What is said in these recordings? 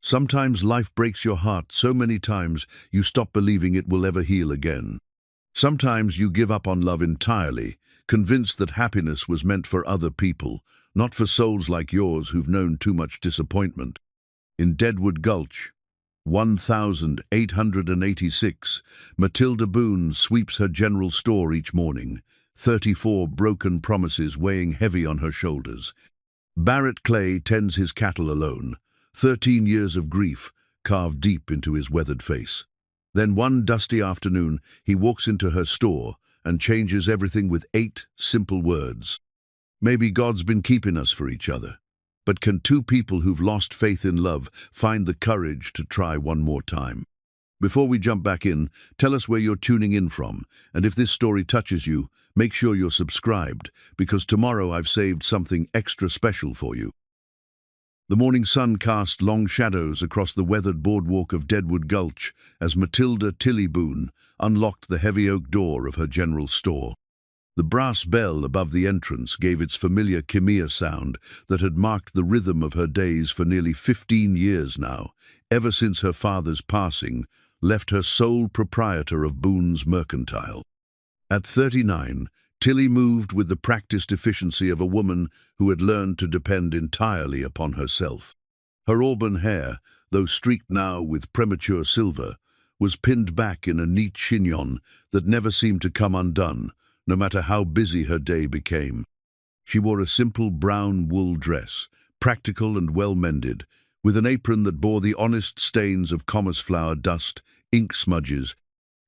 Sometimes life breaks your heart so many times you stop believing it will ever heal again. Sometimes you give up on love entirely, convinced that happiness was meant for other people, not for souls like yours who've known too much disappointment. In Deadwood Gulch, 1886, Matilda Boone sweeps her general store each morning, 34 broken promises weighing heavy on her shoulders. Barrett Clay tends his cattle alone, 13 years of grief carved deep into his weathered face. Then one dusty afternoon, he walks into her store and changes everything with 8 simple words. Maybe God's been keeping us for each other. But can two people who've lost faith in love find the courage to try one more time? Before we jump back in, tell us where you're tuning in from, and if this story touches you, make sure you're subscribed, because tomorrow I've saved something extra special for you. The morning sun cast long shadows across the weathered boardwalk of Deadwood Gulch as Matilda Tilly Boone unlocked the heavy oak door of her general store. The brass bell above the entrance gave its familiar kimia sound that had marked the rhythm of her days for nearly 15 years now, ever since her father's passing left her sole proprietor of Boone's Mercantile. At 39, Tilly moved with the practiced efficiency of a woman who had learned to depend entirely upon herself. Her auburn hair, though streaked now with premature silver, was pinned back in a neat chignon that never seemed to come undone, no matter how busy her day became. She wore a simple brown wool dress, practical and well-mended, with an apron that bore the honest stains of commerce flour dust, ink smudges,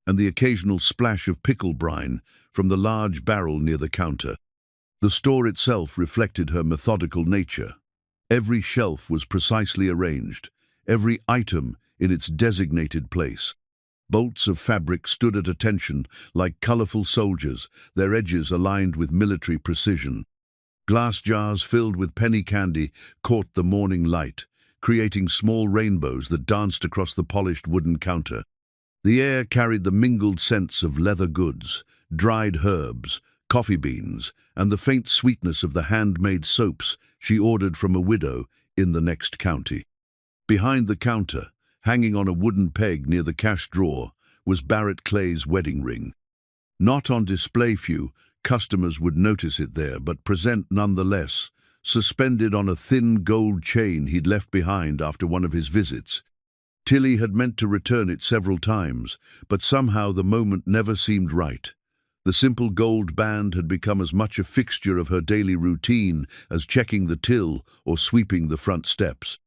and the occasional splash of pickle brine from the large barrel near the counter. The store itself reflected her methodical nature. Every shelf was precisely arranged, every item in its designated place. Bolts of fabric stood at attention like colorful soldiers, their edges aligned with military precision. Glass jars filled with penny candy caught the morning light, creating small rainbows that danced across the polished wooden counter. The air carried the mingled scents of leather goods, dried herbs, coffee beans, and the faint sweetness of the handmade soaps she ordered from a widow in the next county. Behind the counter, hanging on a wooden peg near the cash drawer, was Barrett Clay's wedding ring. Not on display, few customers would notice it there, but present nonetheless, suspended on a thin gold chain he'd left behind after one of his visits. Tilly had meant to return it several times, but somehow the moment never seemed right. The simple gold band had become as much a fixture of her daily routine as checking the till or sweeping the front steps.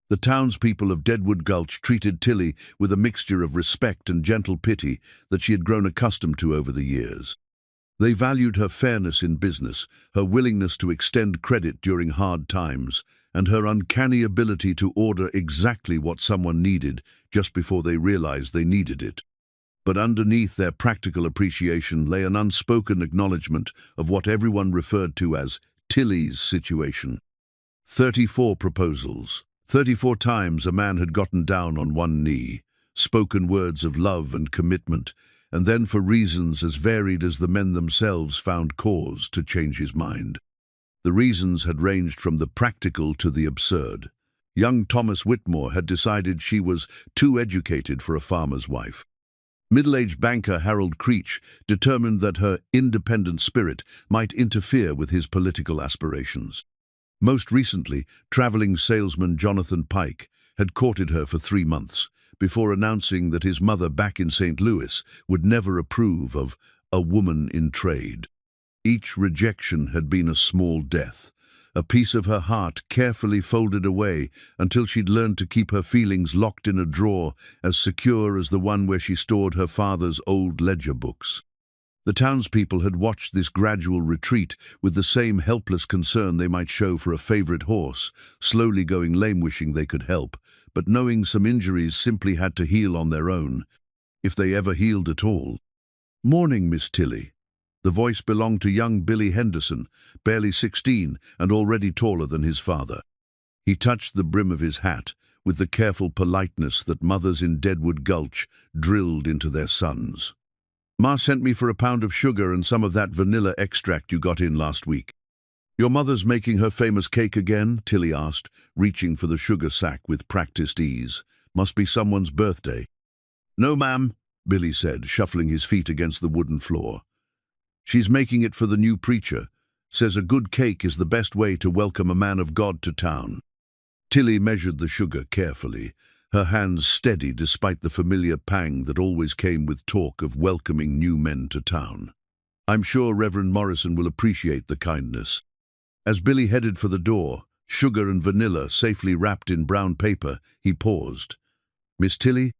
The townspeople of Deadwood Gulch treated Tilly with a mixture of respect and gentle pity that she had grown accustomed to over the years. They valued her fairness in business, her willingness to extend credit during hard times, and her uncanny ability to order exactly what someone needed just before they realized they needed it. But underneath their practical appreciation lay an unspoken acknowledgement of what everyone referred to as Tilly's situation. 34 proposals. 34 times a man had gotten down on one knee, spoken words of love and commitment, and then for reasons as varied as the men themselves found cause to change his mind. The reasons had ranged from the practical to the absurd. Young Thomas Whitmore had decided she was too educated for a farmer's wife. Middle-aged banker Harold Creech determined that her independent spirit might interfere with his political aspirations. Most recently, traveling salesman Jonathan Pike had courted her for 3 months, before announcing that his mother back in St. Louis would never approve of a woman in trade. Each rejection had been a small death, a piece of her heart carefully folded away until she'd learned to keep her feelings locked in a drawer as secure as the one where she stored her father's old ledger books. The townspeople had watched this gradual retreat with the same helpless concern they might show for a favorite horse, slowly going lame, wishing they could help, but knowing some injuries simply had to heal on their own, if they ever healed at all. "Morning, Miss Tilly." The voice belonged to young Billy Henderson, barely 16 and already taller than his father. He touched the brim of his hat with the careful politeness that mothers in Deadwood Gulch drilled into their sons. "Ma sent me for a pound of sugar and some of that vanilla extract you got in last week." Your mother's making her famous cake again? Tilly asked, reaching for the sugar sack with practiced ease. Must be someone's birthday. No, ma'am, Billy said, shuffling his feet against the wooden floor. She's making it for the new preacher. Says a good cake is the best way to welcome a man of God to town. Tilly measured the sugar carefully, her hands steady despite the familiar pang that always came with talk of welcoming new men to town. I'm sure Reverend Morrison will appreciate the kindness. As Billy headed for the door, sugar and vanilla safely wrapped in brown paper, he paused. Miss Tilly,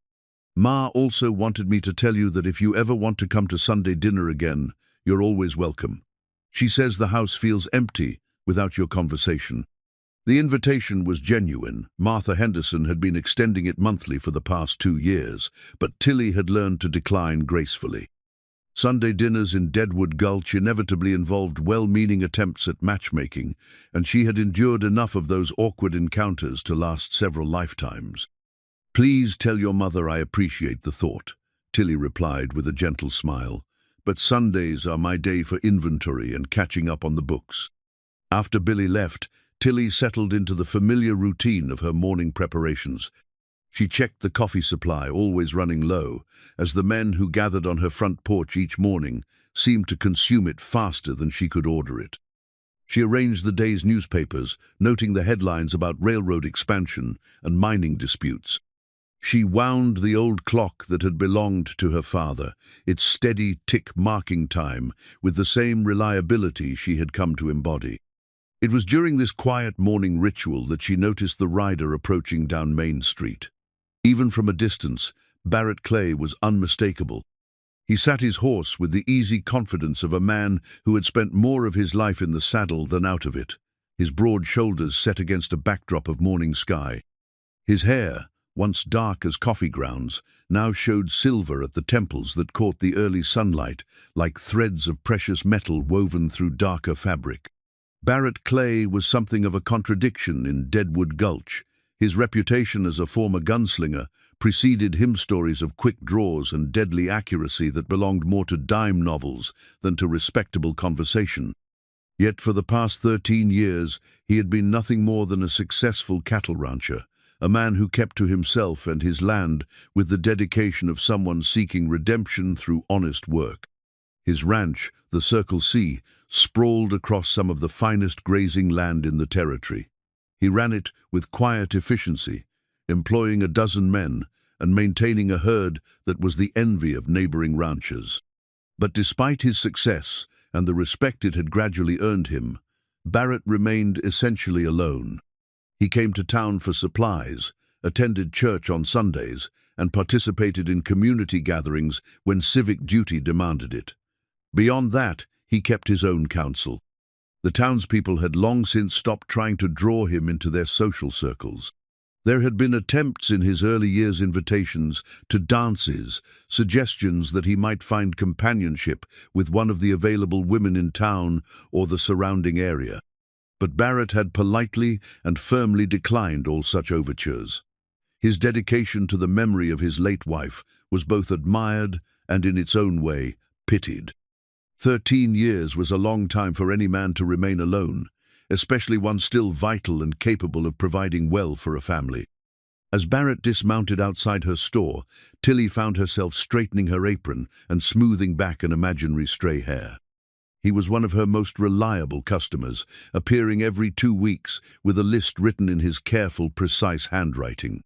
Ma also wanted me to tell you that if you ever want to come to Sunday dinner again, you're always welcome. She says the house feels empty without your conversation. The invitation was genuine. Martha Henderson had been extending it monthly for the past 2 years, but Tilly had learned to decline gracefully. Sunday dinners in Deadwood Gulch inevitably involved well-meaning attempts at matchmaking, and she had endured enough of those awkward encounters to last several lifetimes. Please tell your mother I appreciate the thought, Tilly replied with a gentle smile, but Sundays are my day for inventory and catching up on the books. After Billy left, Tilly settled into the familiar routine of her morning preparations. She checked the coffee supply, always running low, as the men who gathered on her front porch each morning seemed to consume it faster than she could order it. She arranged the day's newspapers, noting the headlines about railroad expansion and mining disputes. She wound the old clock that had belonged to her father, its steady tick marking time with the same reliability she had come to embody. It was during this quiet morning ritual that she noticed the rider approaching down Main Street. Even from a distance, Barrett Clay was unmistakable. He sat his horse with the easy confidence of a man who had spent more of his life in the saddle than out of it, his broad shoulders set against a backdrop of morning sky. His hair, once dark as coffee grounds, now showed silver at the temples that caught the early sunlight like threads of precious metal woven through darker fabric. Barrett Clay was something of a contradiction in Deadwood Gulch. His reputation as a former gunslinger preceded him stories of quick draws and deadly accuracy that belonged more to dime novels than to respectable conversation. Yet for the past 13 years, he had been nothing more than a successful cattle rancher, a man who kept to himself and his land with the dedication of someone seeking redemption through honest work. His ranch, the Circle C, sprawled across some of the finest grazing land in the territory. He ran it with quiet efficiency, employing a dozen men and maintaining a herd that was the envy of neighboring ranchers. But despite his success and the respect it had gradually earned him, Barrett remained essentially alone. He came to town for supplies, attended church on Sundays, and participated in community gatherings when civic duty demanded it. Beyond that, he kept his own counsel. The townspeople had long since stopped trying to draw him into their social circles. There had been attempts in his early years' invitations to dances, suggestions that he might find companionship with one of the available women in town or the surrounding area. But Barrett had politely and firmly declined all such overtures. His dedication to the memory of his late wife was both admired and, in its own way, pitied. 13 years was a long time for any man to remain alone, especially one still vital and capable of providing well for a family. As Barrett dismounted outside her store, Tilly found herself straightening her apron and smoothing back an imaginary stray hair. He was one of her most reliable customers, appearing every 2 weeks with a list written in his careful, precise handwriting.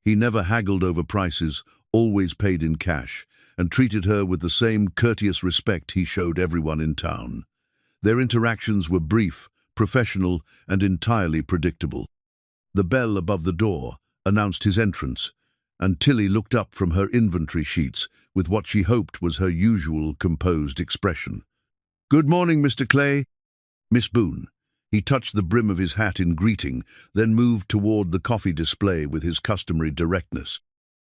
He never haggled over prices, always paid in cash, and treated her with the same courteous respect he showed everyone in town. Their interactions were brief, professional, and entirely predictable. The bell above the door announced his entrance, and Tilly looked up from her inventory sheets with what she hoped was her usual composed expression. "Good morning, Mr. Clay." "Miss Boone." He touched the brim of his hat in greeting, then moved toward the coffee display with his customary directness.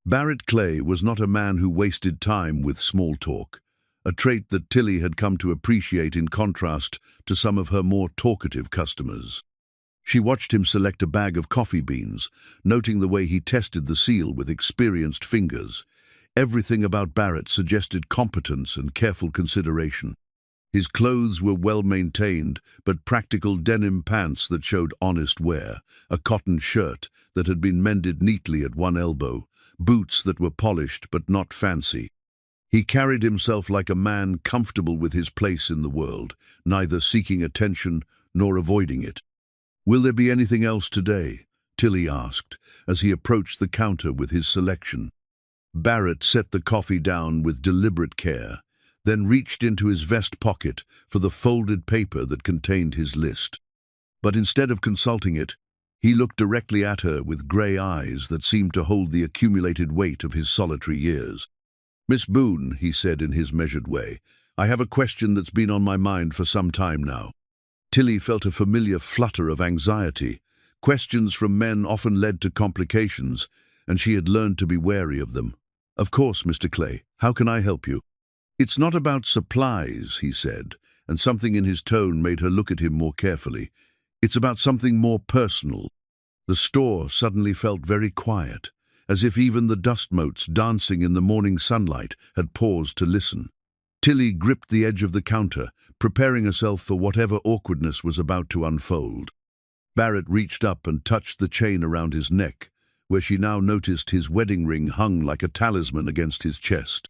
Barrett Clay was not a man who wasted time with small talk, a trait that Tilly had come to appreciate in contrast to some of her more talkative customers. She watched him select a bag of coffee beans, noting the way he tested the seal with experienced fingers. Everything about Barrett suggested competence and careful consideration. His clothes were well-maintained, but practical denim pants that showed honest wear, a cotton shirt that had been mended neatly at one elbow, boots that were polished but not fancy. He carried himself like a man comfortable with his place in the world, neither seeking attention nor avoiding it. "Will there be anything else today?" Tilly asked, as he approached the counter with his selection. Barrett set the coffee down with deliberate care, then reached into his vest pocket for the folded paper that contained his list. But instead of consulting it, he looked directly at her with grey eyes that seemed to hold the accumulated weight of his solitary years. "Miss Boone," he said in his measured way, "I have a question that's been on my mind for some time now." Tilly felt a familiar flutter of anxiety. Questions from men often led to complications, and she had learned to be wary of them. "Of course, Mr. Clay. How can I help you?" "It's not about supplies," he said, and something in his tone made her look at him more carefully. "It's about something more personal." The store suddenly felt very quiet, as if even the dust motes dancing in the morning sunlight had paused to listen. Tilly gripped the edge of the counter, preparing herself for whatever awkwardness was about to unfold. Barrett reached up and touched the chain around his neck, where she now noticed his wedding ring hung like a talisman against his chest.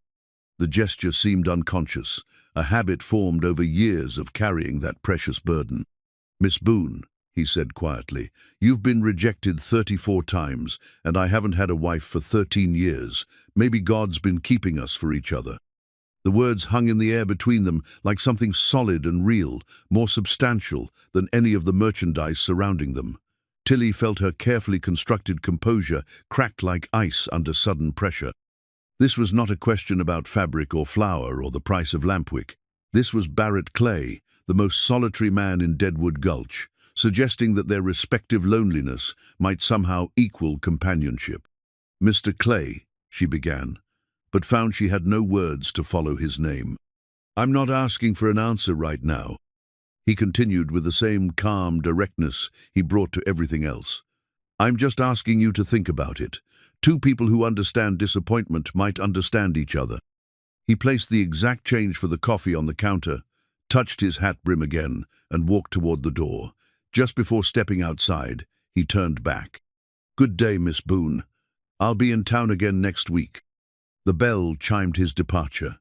The gesture seemed unconscious, a habit formed over years of carrying that precious burden. "Miss Boone," he said quietly, "you've been rejected 34 times, and I haven't had a wife for 13 years. Maybe God's been keeping us for each other." The words hung in the air between them like something solid and real, more substantial than any of the merchandise surrounding them. Tilly felt her carefully constructed composure crack like ice under sudden pressure. This was not a question about fabric or flour or the price of lampwick. This was Barrett Clay, the most solitary man in Deadwood Gulch, suggesting that their respective loneliness might somehow equal companionship. "Mr. Clay," she began, but found she had no words to follow his name. "I'm not asking for an answer right now," he continued with the same calm directness he brought to everything else. "I'm just asking you to think about it. Two people who understand disappointment might understand each other." He placed the exact change for the coffee on the counter, touched his hat brim again, and walked toward the door. Just before stepping outside, he turned back. "Good day, Miss Boone. I'll be in town again next week." The bell chimed his departure,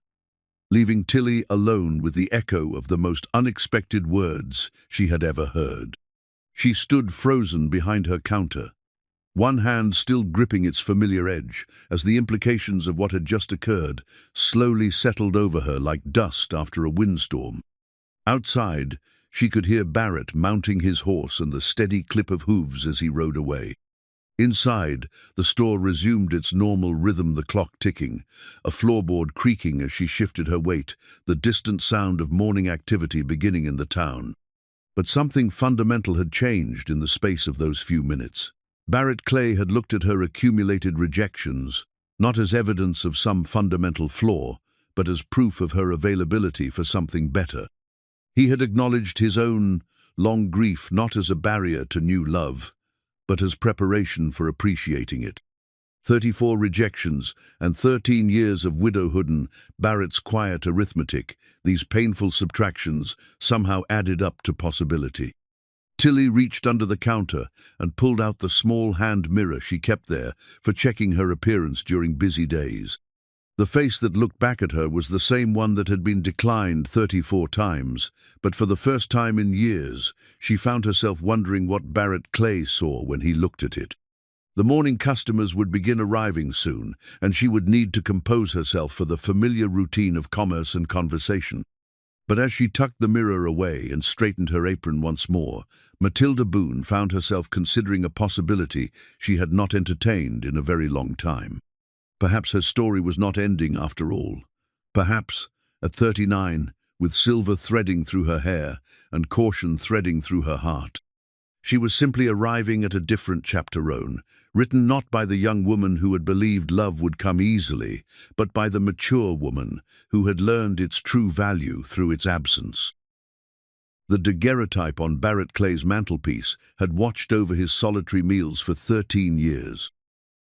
leaving Tilly alone with the echo of the most unexpected words she had ever heard. She stood frozen behind her counter, one hand still gripping its familiar edge, as the implications of what had just occurred slowly settled over her like dust after a windstorm. Outside, she could hear Barrett mounting his horse and the steady clip of hooves as he rode away. Inside, the store resumed its normal rhythm, the clock ticking, a floorboard creaking as she shifted her weight, the distant sound of morning activity beginning in the town. But something fundamental had changed in the space of those few minutes. Barrett Clay had looked at her accumulated rejections, not as evidence of some fundamental flaw, but as proof of her availability for something better. He had acknowledged his own long grief not as a barrier to new love, but as preparation for appreciating it. 34 rejections and 13 years of widowhood, and Barrett's quiet arithmetic, these painful subtractions, somehow added up to possibility. Tilly reached under the counter and pulled out the small hand mirror she kept there for checking her appearance during busy days. The face that looked back at her was the same one that had been declined 34 times, but for the first time in years, she found herself wondering what Barrett Clay saw when he looked at it. The morning customers would begin arriving soon, and she would need to compose herself for the familiar routine of commerce and conversation. But as she tucked the mirror away and straightened her apron once more, Matilda Boone found herself considering a possibility she had not entertained in a very long time. Perhaps her story was not ending after all. Perhaps, at 39, with silver threading through her hair and caution threading through her heart, she was simply arriving at a different chapterone, written not by the young woman who had believed love would come easily, but by the mature woman who had learned its true value through its absence. The daguerreotype on Barrett Clay's mantelpiece had watched over his solitary meals for 13 years.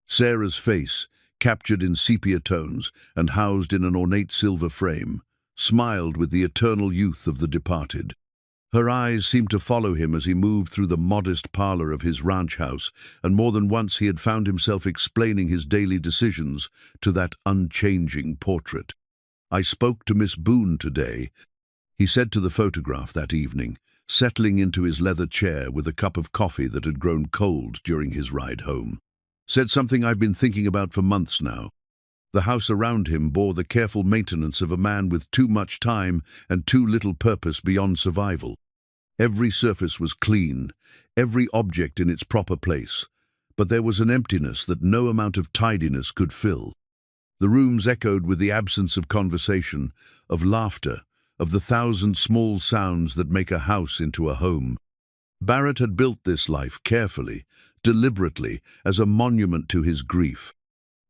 Sarah's face, captured in sepia tones and housed in an ornate silver frame, smiled with the eternal youth of the departed. Her eyes seemed to follow him as he moved through the modest parlor of his ranch house, and more than once he had found himself explaining his daily decisions to that unchanging portrait. "I spoke to Miss Boone today," he said to the photograph that evening, settling into his leather chair with a cup of coffee that had grown cold during his ride home. "Said something I've been thinking about for months now." The house around him bore the careful maintenance of a man with too much time and too little purpose beyond survival. Every surface was clean, every object in its proper place, but there was an emptiness that no amount of tidiness could fill. The rooms echoed with the absence of conversation, of laughter, of the thousand small sounds that make a house into a home. Barrett had built this life carefully, deliberately, as a monument to his grief.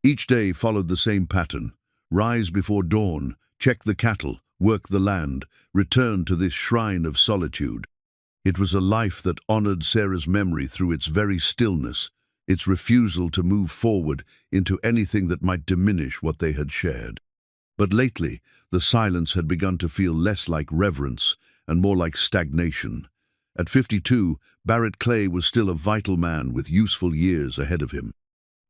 Each day followed the same pattern: rise before dawn, check the cattle, work the land, return to this shrine of solitude. It was a life that honored Sarah's memory through its very stillness, its refusal to move forward into anything that might diminish what they had shared. But lately, the silence had begun to feel less like reverence and more like stagnation. At 52, Barrett Clay was still a vital man with useful years ahead of him.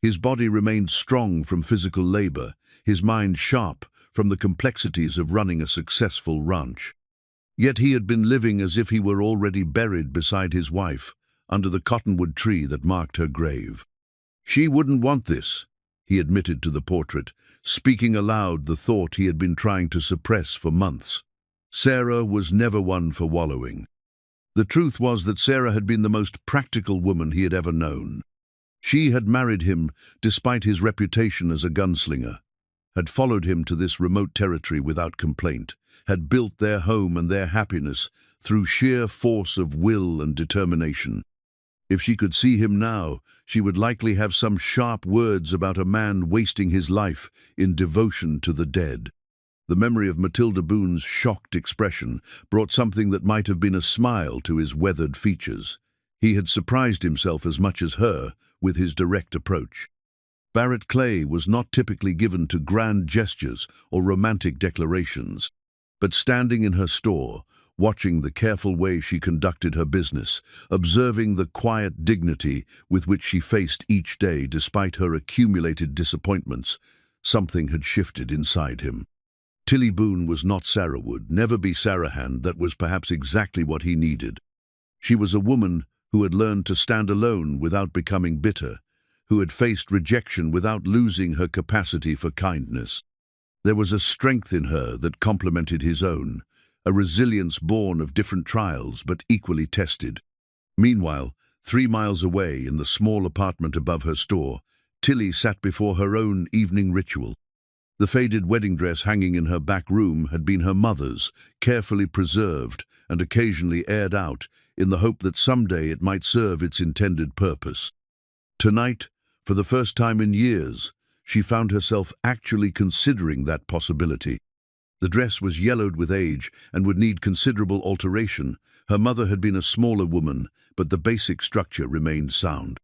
His body remained strong from physical labor, his mind sharp from the complexities of running a successful ranch. Yet he had been living as if he were already buried beside his wife, under the cottonwood tree that marked her grave. "She wouldn't want this," he admitted to the portrait, speaking aloud the thought he had been trying to suppress for months. Sarah was never one for wallowing. The truth was that Sarah had been the most practical woman he had ever known. She had married him despite his reputation as a gunslinger, had followed him to this remote territory without complaint, had built their home and their happiness through sheer force of will and determination. If she could see him now, she would likely have some sharp words about a man wasting his life in devotion to the dead. The memory of Matilda Boone's shocked expression brought something that might have been a smile to his weathered features. He had surprised himself as much as her with his direct approach. Barrett Clay was not typically given to grand gestures or romantic declarations, but standing in her store, watching the careful way she conducted her business, observing the quiet dignity with which she faced each day despite her accumulated disappointments, something had shifted inside him. Tilly Boone was not Sarah would never be Sarahan. That was perhaps exactly what he needed. She was a woman who had learned to stand alone without becoming bitter, who had faced rejection without losing her capacity for kindness. There was a strength in her that complemented his own, a resilience born of different trials but equally tested. Meanwhile, 3 miles away in the small apartment above her store, Tilly sat before her own evening ritual. The faded wedding dress hanging in her back room had been her mother's, carefully preserved and occasionally aired out in the hope that someday it might serve its intended purpose. Tonight, for the first time in years, she found herself actually considering that possibility. The dress was yellowed with age and would need considerable alteration. Her mother had been a smaller woman, but the basic structure remained sound.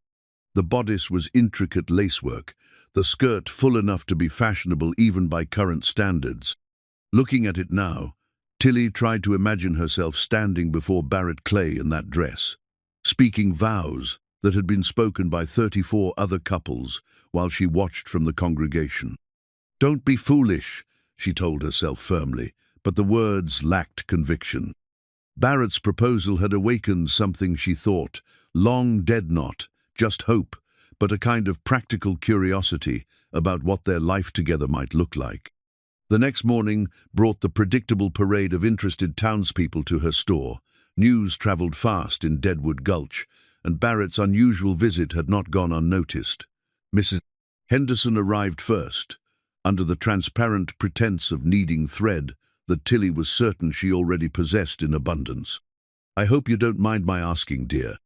The bodice was intricate lacework, the skirt full enough to be fashionable even by current standards. Looking at it now, Tilly tried to imagine herself standing before Barrett Clay in that dress, speaking vows that had been spoken by 34 other couples while she watched from the congregation. "Don't be foolish," she told herself firmly, but the words lacked conviction. Barrett's proposal had awakened something she thought, long dead not, just hope, but a kind of practical curiosity about what their life together might look like. The next morning brought the predictable parade of interested townspeople to her store. News traveled fast in Deadwood Gulch, and Barrett's unusual visit had not gone unnoticed. Mrs. Henderson arrived first, under the transparent pretense of needing thread that Tilly was certain she already possessed in abundance. "I hope you don't mind my asking, dear."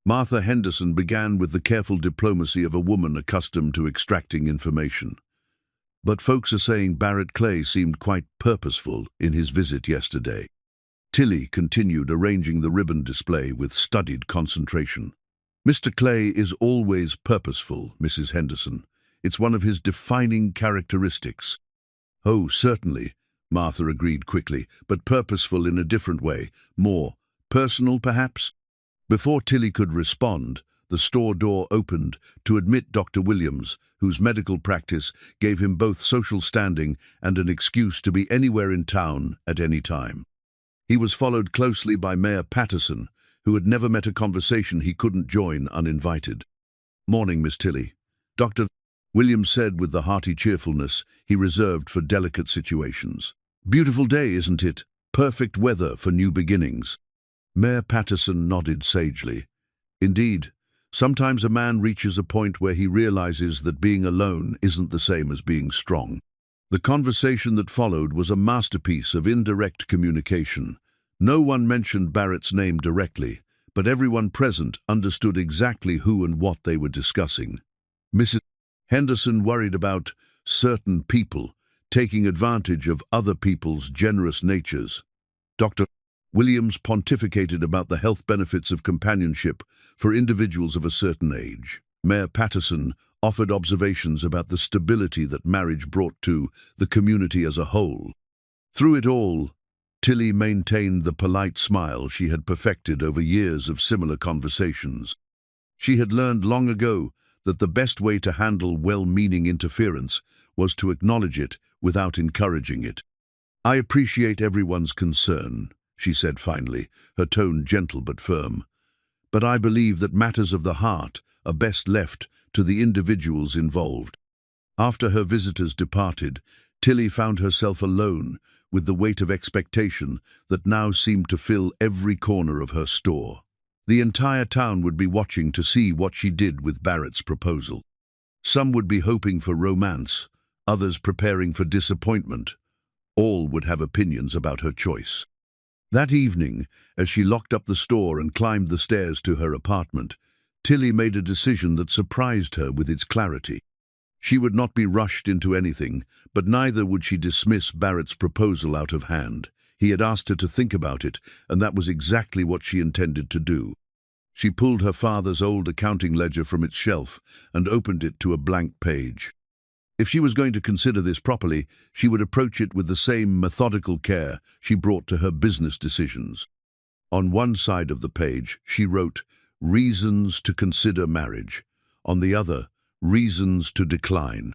Martha Henderson began with the careful diplomacy of a woman accustomed to extracting information. "But folks are saying Barrett Clay seemed quite purposeful in his visit yesterday." Tilly continued arranging the ribbon display with studied concentration. "Mr. Clay is always purposeful, Mrs. Henderson. It's one of his defining characteristics." "Oh, certainly. Martha agreed quickly, but purposeful in a different way. More personal, perhaps? Before Tilly could respond, the store door opened to admit Dr. Williams, whose medical practice gave him both social standing and an excuse to be anywhere in town at any time. He was followed closely by Mayor Patterson, who had never met a conversation he couldn't join uninvited. "Morning, Miss Tilly," Dr. Williams said with the hearty cheerfulness he reserved for delicate situations. "Beautiful day, isn't it? Perfect weather for new beginnings." Mayor Patterson nodded sagely. Indeed, sometimes a man reaches a point where he realizes that being alone isn't the same as being strong. The conversation that followed was a masterpiece of indirect communication. No one mentioned Barrett's name directly, but everyone present understood exactly who and what they were discussing. Mrs. Henderson worried about certain people taking advantage of other people's generous natures. Dr. Williams pontificated about the health benefits of companionship for individuals of a certain age. Mayor Patterson offered observations about the stability that marriage brought to the community as a whole. Through it all, Tilly maintained the polite smile she had perfected over years of similar conversations. She had learned long ago that the best way to handle well-meaning interference was to acknowledge it without encouraging it. "I appreciate everyone's concern," she said finally, her tone gentle but firm. "But I believe that matters of the heart are best left to the individuals involved." After her visitors departed, Tilly found herself alone with the weight of expectation that now seemed to fill every corner of her store. The entire town would be watching to see what she did with Barrett's proposal. Some would be hoping for romance, others preparing for disappointment. All would have opinions about her choice. That evening, as she locked up the store and climbed the stairs to her apartment, Tilly made a decision that surprised her with its clarity. She would not be rushed into anything, but neither would she dismiss Barrett's proposal out of hand. He had asked her to think about it, and that was exactly what she intended to do. She pulled her father's old accounting ledger from its shelf and opened it to a blank page. If she was going to consider this properly, she would approach it with the same methodical care she brought to her business decisions. On one side of the page, she wrote, "Reasons to consider marriage." On the other, "Reasons to decline."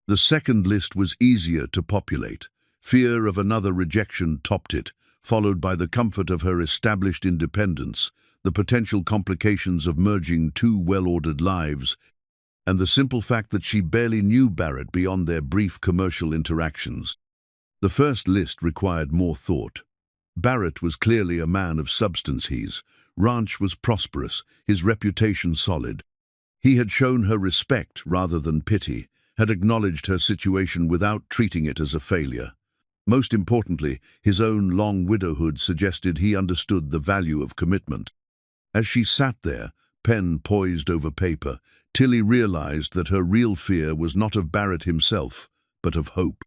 The second list was easier to populate. Fear of another rejection topped it, followed by the comfort of her established independence, the potential complications of merging two well-ordered lives, and the simple fact that she barely knew Barrett beyond their brief commercial interactions. The first list required more thought. Barrett was clearly a man of substance. His ranch was prosperous, his reputation solid. He had shown her respect rather than pity, had acknowledged her situation without treating it as a failure. Most importantly, his own long widowhood suggested he understood the value of commitment. As she sat there, pen poised over paper, Tilly realized that her real fear was not of Barrett himself, but of hope.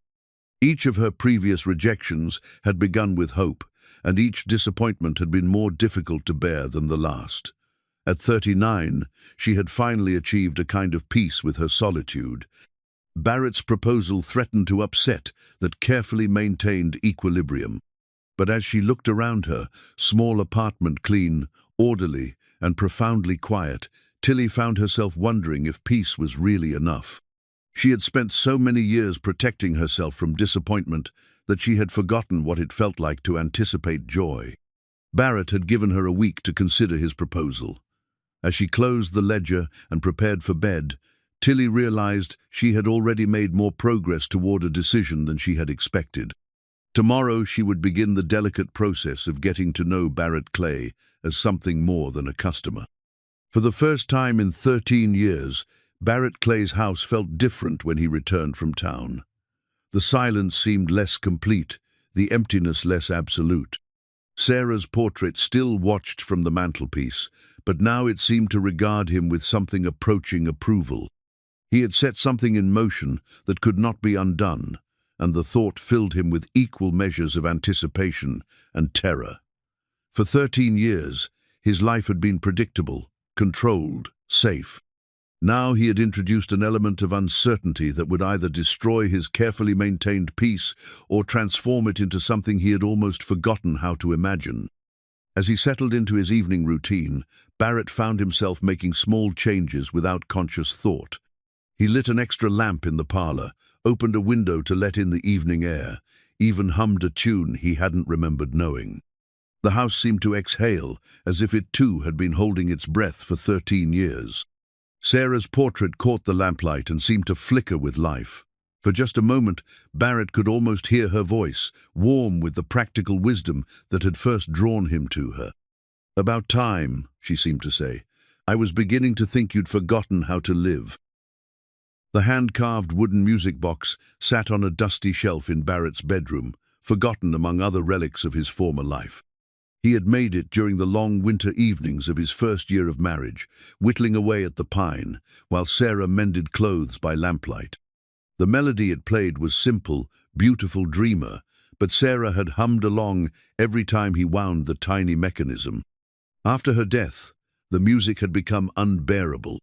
Each of her previous rejections had begun with hope, and each disappointment had been more difficult to bear than the last. At 39, she had finally achieved a kind of peace with her solitude. Barrett's proposal threatened to upset that carefully maintained equilibrium. But as she looked around her, small apartment clean, orderly, and profoundly quiet, Tilly found herself wondering if peace was really enough. She had spent so many years protecting herself from disappointment that she had forgotten what it felt like to anticipate joy. Barrett had given her a week to consider his proposal. As she closed the ledger and prepared for bed, Tilly realized she had already made more progress toward a decision than she had expected. Tomorrow she would begin the delicate process of getting to know Barrett Clay as something more than a customer. For the first time in 13 years, Barrett Clay's house felt different when he returned from town. The silence seemed less complete, the emptiness less absolute. Sarah's portrait still watched from the mantelpiece, but now it seemed to regard him with something approaching approval. He had set something in motion that could not be undone, and the thought filled him with equal measures of anticipation and terror. For 13 years, his life had been predictable, controlled, safe. Now he had introduced an element of uncertainty that would either destroy his carefully maintained peace or transform it into something he had almost forgotten how to imagine. As he settled into his evening routine, Barrett found himself making small changes without conscious thought. He lit an extra lamp in the parlor, opened a window to let in the evening air, even hummed a tune he hadn't remembered knowing. The house seemed to exhale, as if it too had been holding its breath for 13 years. Sarah's portrait caught the lamplight and seemed to flicker with life. For just a moment, Barrett could almost hear her voice, warm with the practical wisdom that had first drawn him to her. "About time," she seemed to say. "I was beginning to think you'd forgotten how to live." The hand-carved wooden music box sat on a dusty shelf in Barrett's bedroom, forgotten among other relics of his former life. He had made it during the long winter evenings of his first year of marriage, whittling away at the pine, while Sarah mended clothes by lamplight. The melody it played was simple, beautiful dreamer, but Sarah had hummed along every time he wound the tiny mechanism. After her death, the music had become unbearable.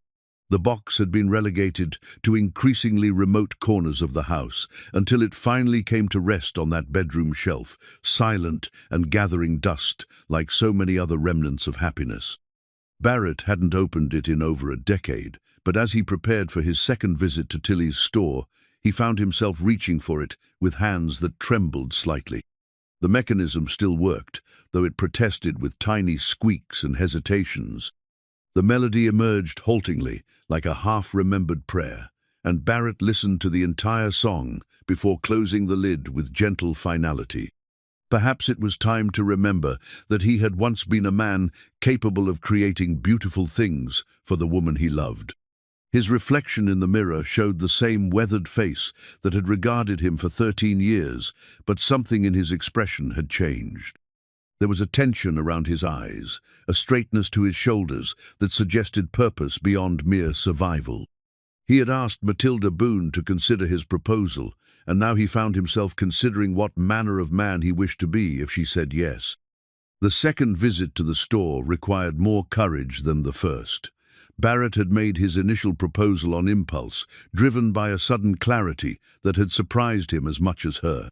The box had been relegated to increasingly remote corners of the house until it finally came to rest on that bedroom shelf, silent and gathering dust like so many other remnants of happiness. Barrett hadn't opened it in over a decade, but as he prepared for his second visit to Tilly's store, he found himself reaching for it with hands that trembled slightly. The mechanism still worked, though it protested with tiny squeaks and hesitations. The melody emerged haltingly, like a half-remembered prayer, and Barrett listened to the entire song before closing the lid with gentle finality. Perhaps it was time to remember that he had once been a man capable of creating beautiful things for the woman he loved. His reflection in the mirror showed the same weathered face that had regarded him for 13 years, but something in his expression had changed. There was a tension around his eyes, a straightness to his shoulders that suggested purpose beyond mere survival. He had asked Matilda Boone to consider his proposal, and now he found himself considering what manner of man he wished to be if she said yes. The second visit to the store required more courage than the first. Barrett had made his initial proposal on impulse, driven by a sudden clarity that had surprised him as much as her.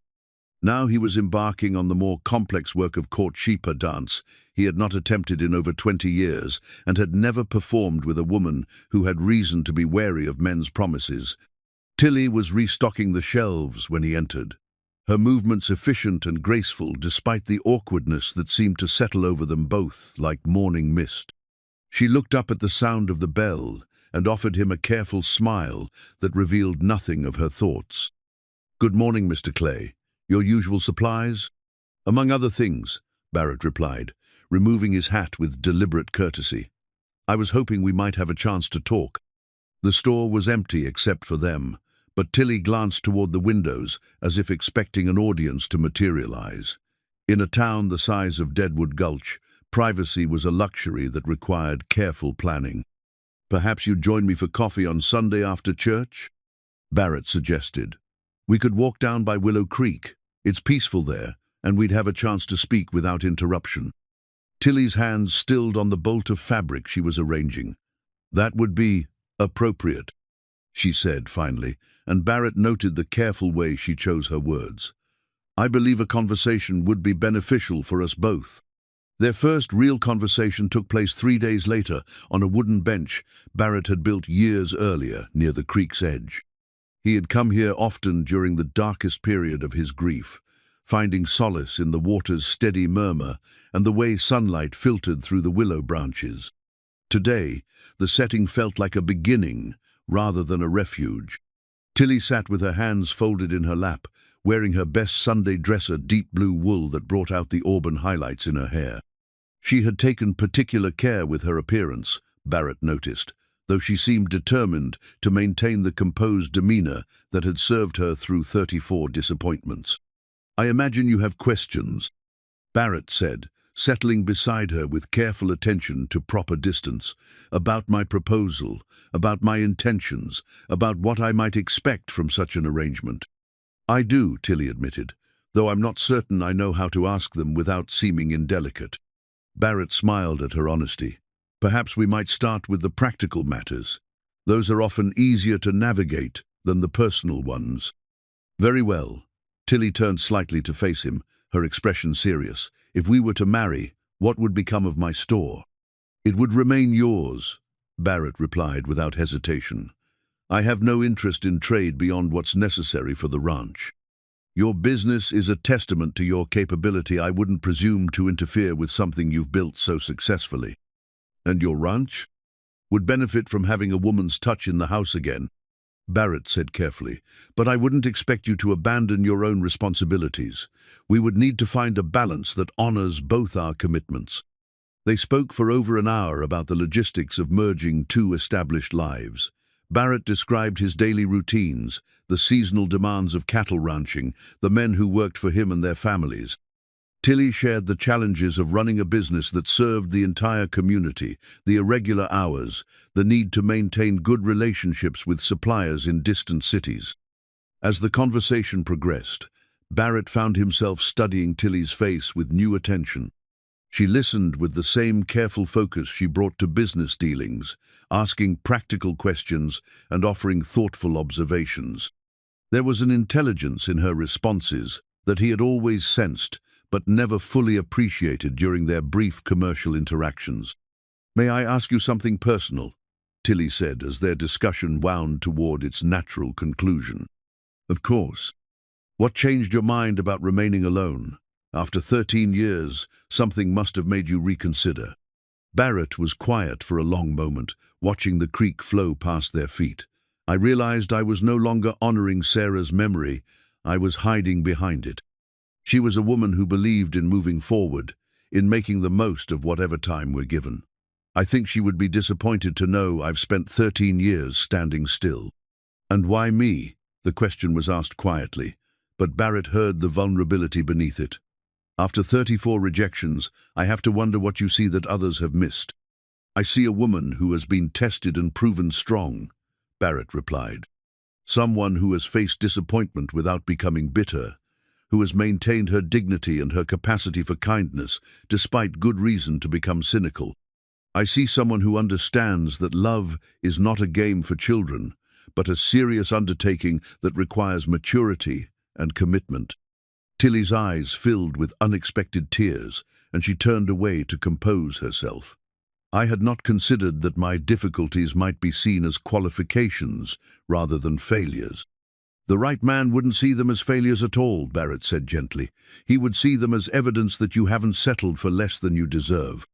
Now he was embarking on the more complex work of courtship, a dance he had not attempted in over 20 years and had never performed with a woman who had reason to be wary of men's promises. Tilly was restocking the shelves when he entered, her movements efficient and graceful despite the awkwardness that seemed to settle over them both like morning mist. She looked up at the sound of the bell and offered him a careful smile that revealed nothing of her thoughts. "Good morning, Mr. Clay. Your usual supplies?" "Among other things," Barrett replied, removing his hat with deliberate courtesy. "I was hoping we might have a chance to talk." The store was empty except for them, but Tilly glanced toward the windows as if expecting an audience to materialize. In a town the size of Deadwood Gulch, privacy was a luxury that required careful planning. "Perhaps you'd join me for coffee on Sunday after church?" Barrett suggested. "We could walk down by Willow Creek. It's peaceful there, and we'd have a chance to speak without interruption." Tilly's hands stilled on the bolt of fabric she was arranging. "That would be appropriate," she said finally, and Barrett noted the careful way she chose her words. "I believe a conversation would be beneficial for us both." Their first real conversation took place 3 days later on a wooden bench Barrett had built years earlier near the creek's edge. He had come here often during the darkest period of his grief, finding solace in the water's steady murmur and the way sunlight filtered through the willow branches. Today, the setting felt like a beginning rather than a refuge. Tilly sat with her hands folded in her lap, wearing her best Sunday dresser deep blue wool that brought out the auburn highlights in her hair. She had taken particular care with her appearance, Barrett noticed, though she seemed determined to maintain the composed demeanor that had served her through 34 disappointments. "I imagine you have questions," Barrett said, settling beside her with careful attention to proper distance, "about my proposal, about my intentions, about what I might expect from such an arrangement." "I do," Tilly admitted, "though I'm not certain I know how to ask them without seeming indelicate." Barrett smiled at her honesty. "Perhaps we might start with the practical matters. Those are often easier to navigate than the personal ones. Very well. Tilly turned slightly to face him, her expression serious. If we were to marry, what would become of my store? It would remain yours, Barrett replied without hesitation. I have no interest in trade beyond what's necessary for the ranch. Your business is a testament to your capability. I wouldn't presume to interfere with something you've built so successfully. And your ranch would benefit from having a woman's touch in the house again, Barrett said carefully, but I wouldn't expect you to abandon your own responsibilities. We would need to find a balance that honors both our commitments. They spoke for over an hour about the logistics of merging two established lives. Barrett described his daily routines, the seasonal demands of cattle ranching, the men who worked for him and their families. Tilly shared the challenges of running a business that served the entire community, the irregular hours, the need to maintain good relationships with suppliers in distant cities. As the conversation progressed, Barrett found himself studying Tilly's face with new attention. She listened with the same careful focus she brought to business dealings, asking practical questions and offering thoughtful observations. There was an intelligence in her responses that he had always sensed, but never fully appreciated during their brief commercial interactions. "May I ask you something personal?" Tilly said as their discussion wound toward its natural conclusion. "Of course. What changed your mind about remaining alone? After 13 years, something must have made you reconsider." Barrett was quiet for a long moment, watching the creek flow past their feet. "I realized I was no longer honoring Sarah's memory. I was hiding behind it. She was a woman who believed in moving forward, in making the most of whatever time we're given. I think she would be disappointed to know I've spent 13 years standing still." "And why me?" The question was asked quietly, but Barrett heard the vulnerability beneath it. "After 34 rejections, I have to wonder what you see that others have missed." "I see a woman who has been tested and proven strong," Barrett replied. "Someone who has faced disappointment without becoming bitter, who has maintained her dignity and her capacity for kindness, despite good reason to become cynical. I see someone who understands that love is not a game for children, but a serious undertaking that requires maturity and commitment." Tilly's eyes filled with unexpected tears, and she turned away to compose herself. "I had not considered that my difficulties might be seen as qualifications rather than failures." "The right man wouldn't see them as failures at all," Barrett said gently. "He would see them as evidence that you haven't settled for less than you deserve."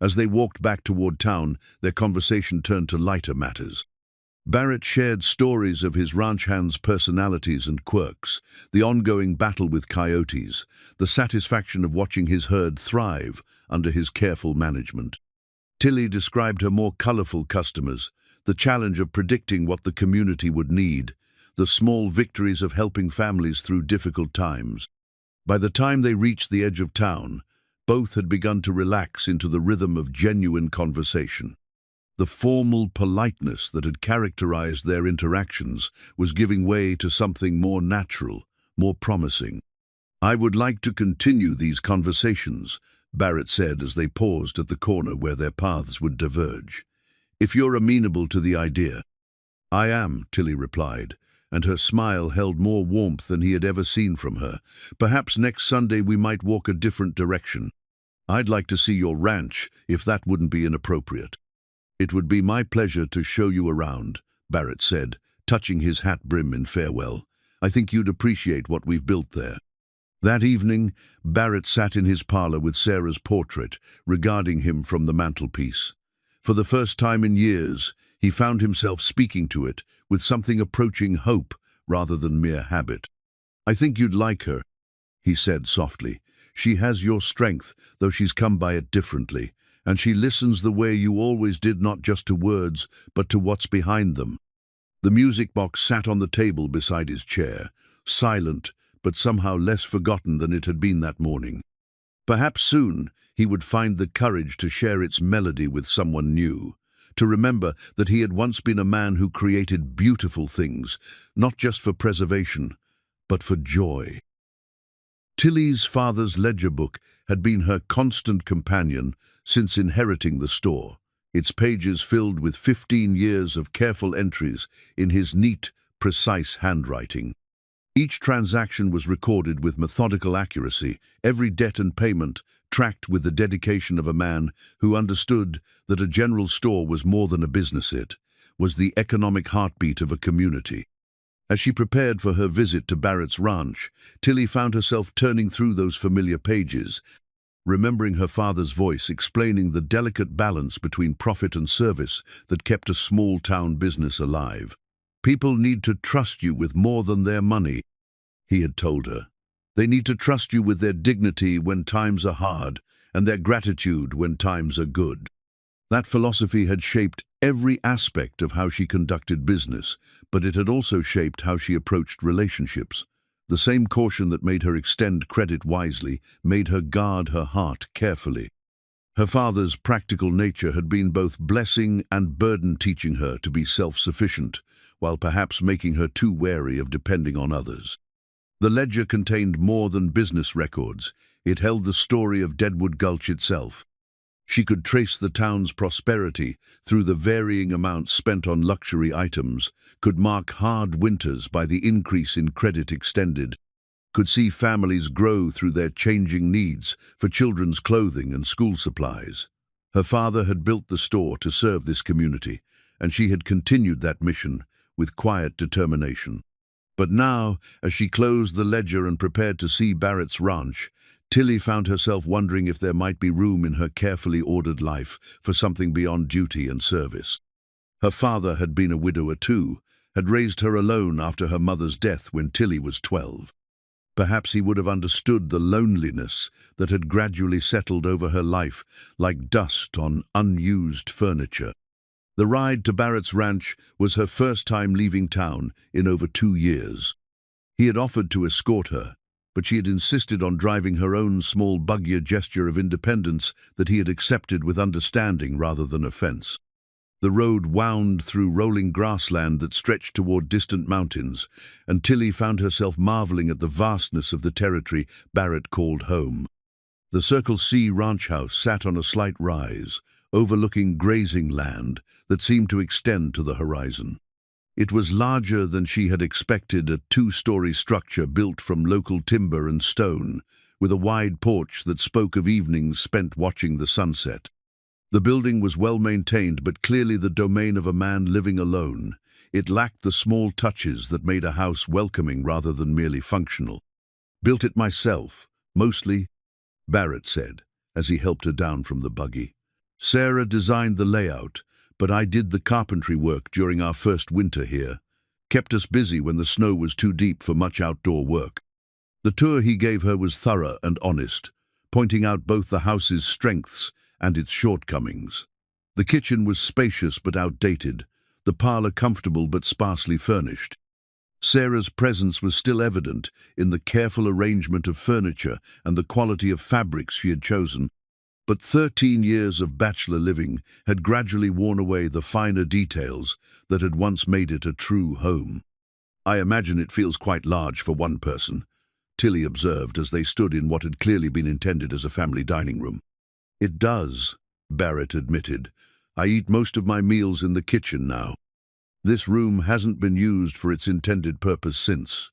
As they walked back toward town, their conversation turned to lighter matters. Barrett shared stories of his ranch hands' personalities and quirks, the ongoing battle with coyotes, the satisfaction of watching his herd thrive under his careful management. Tilly described her more colorful customers, the challenge of predicting what the community would need, the small victories of helping families through difficult times. By the time they reached the edge of town, both had begun to relax into the rhythm of genuine conversation. The formal politeness that had characterized their interactions was giving way to something more natural, more promising. "I would like to continue these conversations," Barrett said as they paused at the corner where their paths would diverge. "If you're amenable to the idea." "I am," Tilly replied, and her smile held more warmth than he had ever seen from her. "Perhaps next Sunday we might walk a different direction. I'd like to see your ranch, if that wouldn't be inappropriate." "It would be my pleasure to show you around," Barrett said, touching his hat brim in farewell. "I think you'd appreciate what we've built there." That evening, Barrett sat in his parlor with Sarah's portrait, regarding him from the mantelpiece. For the first time in years, he found himself speaking to it with something approaching hope rather than mere habit. "I think you'd like her," he said softly. "She has your strength, though she's come by it differently, and she listens the way you always did, not just to words, but to what's behind them." The music box sat on the table beside his chair, silent, but somehow less forgotten than it had been that morning. Perhaps soon he would find the courage to share its melody with someone new, to remember that he had once been a man who created beautiful things, not just for preservation, but for joy. Tilly's father's ledger book had been her constant companion since inheriting the store. its pages filled with 15 years of careful entries in his neat, precise handwriting. Each transaction was recorded with methodical accuracy, every debt and payment tracked with the dedication of a man who understood that a general store was more than a business. It was the economic heartbeat of a community. As she prepared for her visit to Barrett's ranch, Tilly found herself turning through those familiar pages, remembering her father's voice explaining the delicate balance between profit and service that kept a small-town business alive. "People need to trust you with more than their money," he had told her. "They need to trust you with their dignity when times are hard and their gratitude when times are good." That philosophy had shaped every aspect of how she conducted business, but it had also shaped how she approached relationships. The same caution that made her extend credit wisely made her guard her heart carefully. Her father's practical nature had been both blessing and burden, teaching her to be self-sufficient, while perhaps making her too wary of depending on others. The ledger contained more than business records. It held the story of Deadwood Gulch itself. She could trace the town's prosperity through the varying amounts spent on luxury items, could mark hard winters by the increase in credit extended, could see families grow through their changing needs for children's clothing and school supplies. Her father had built the store to serve this community, and she had continued that mission with quiet determination. But now, as she closed the ledger and prepared to see Barrett's ranch, Tilly found herself wondering if there might be room in her carefully ordered life for something beyond duty and service. Her father had been a widower too, had raised her alone after her mother's death when Tilly was 12. Perhaps he would have understood the loneliness that had gradually settled over her life like dust on unused furniture. The ride to Barrett's ranch was her first time leaving town in over 2 years. He had offered to escort her, but she had insisted on driving her own small buggy, a gesture of independence that he had accepted with understanding rather than offense. The road wound through rolling grassland that stretched toward distant mountains, and Tilly found herself marveling at the vastness of the territory Barrett called home. The Circle C ranch house sat on a slight rise, overlooking grazing land that seemed to extend to the horizon. It was larger than she had expected, a 2-story structure built from local timber and stone, with a wide porch that spoke of evenings spent watching the sunset. The building was well maintained, but clearly the domain of a man living alone. It lacked the small touches that made a house welcoming rather than merely functional. "Built it myself, mostly," Barrett said, as he helped her down from the buggy. "Sarah designed the layout, but I did the carpentry work during our first winter here. Kept us busy when the snow was too deep for much outdoor work." The tour he gave her was thorough and honest, pointing out both the house's strengths and its shortcomings. The kitchen was spacious but outdated, the parlor comfortable but sparsely furnished. Sarah's presence was still evident in the careful arrangement of furniture and the quality of fabrics she had chosen, but 13 years of bachelor living had gradually worn away the finer details that had once made it a true home. "I imagine it feels quite large for one person," Tilly observed as they stood in what had clearly been intended as a family dining room. "It does," Barrett admitted. "I eat most of my meals in the kitchen now. This room hasn't been used for its intended purpose since."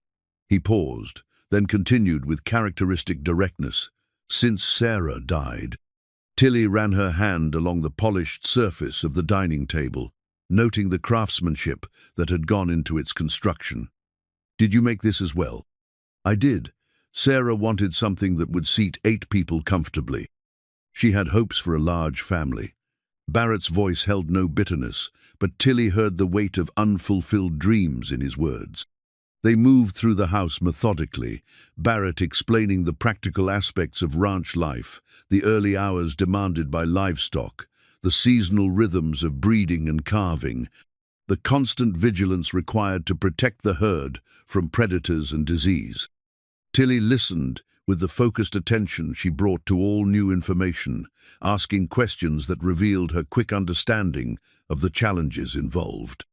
He paused, then continued with characteristic directness, "Since Sarah died." Tilly ran her hand along the polished surface of the dining table, noting the craftsmanship that had gone into its construction. "Did you make this as well?" "I did. Sarah wanted something that would seat 8 people comfortably. She had hopes for a large family." Barrett's voice held no bitterness, but Tilly heard the weight of unfulfilled dreams in his words. They moved through the house methodically, Barrett explaining the practical aspects of ranch life, the early hours demanded by livestock, the seasonal rhythms of breeding and calving, the constant vigilance required to protect the herd from predators and disease. Tilly listened with the focused attention she brought to all new information, asking questions that revealed her quick understanding of the challenges involved.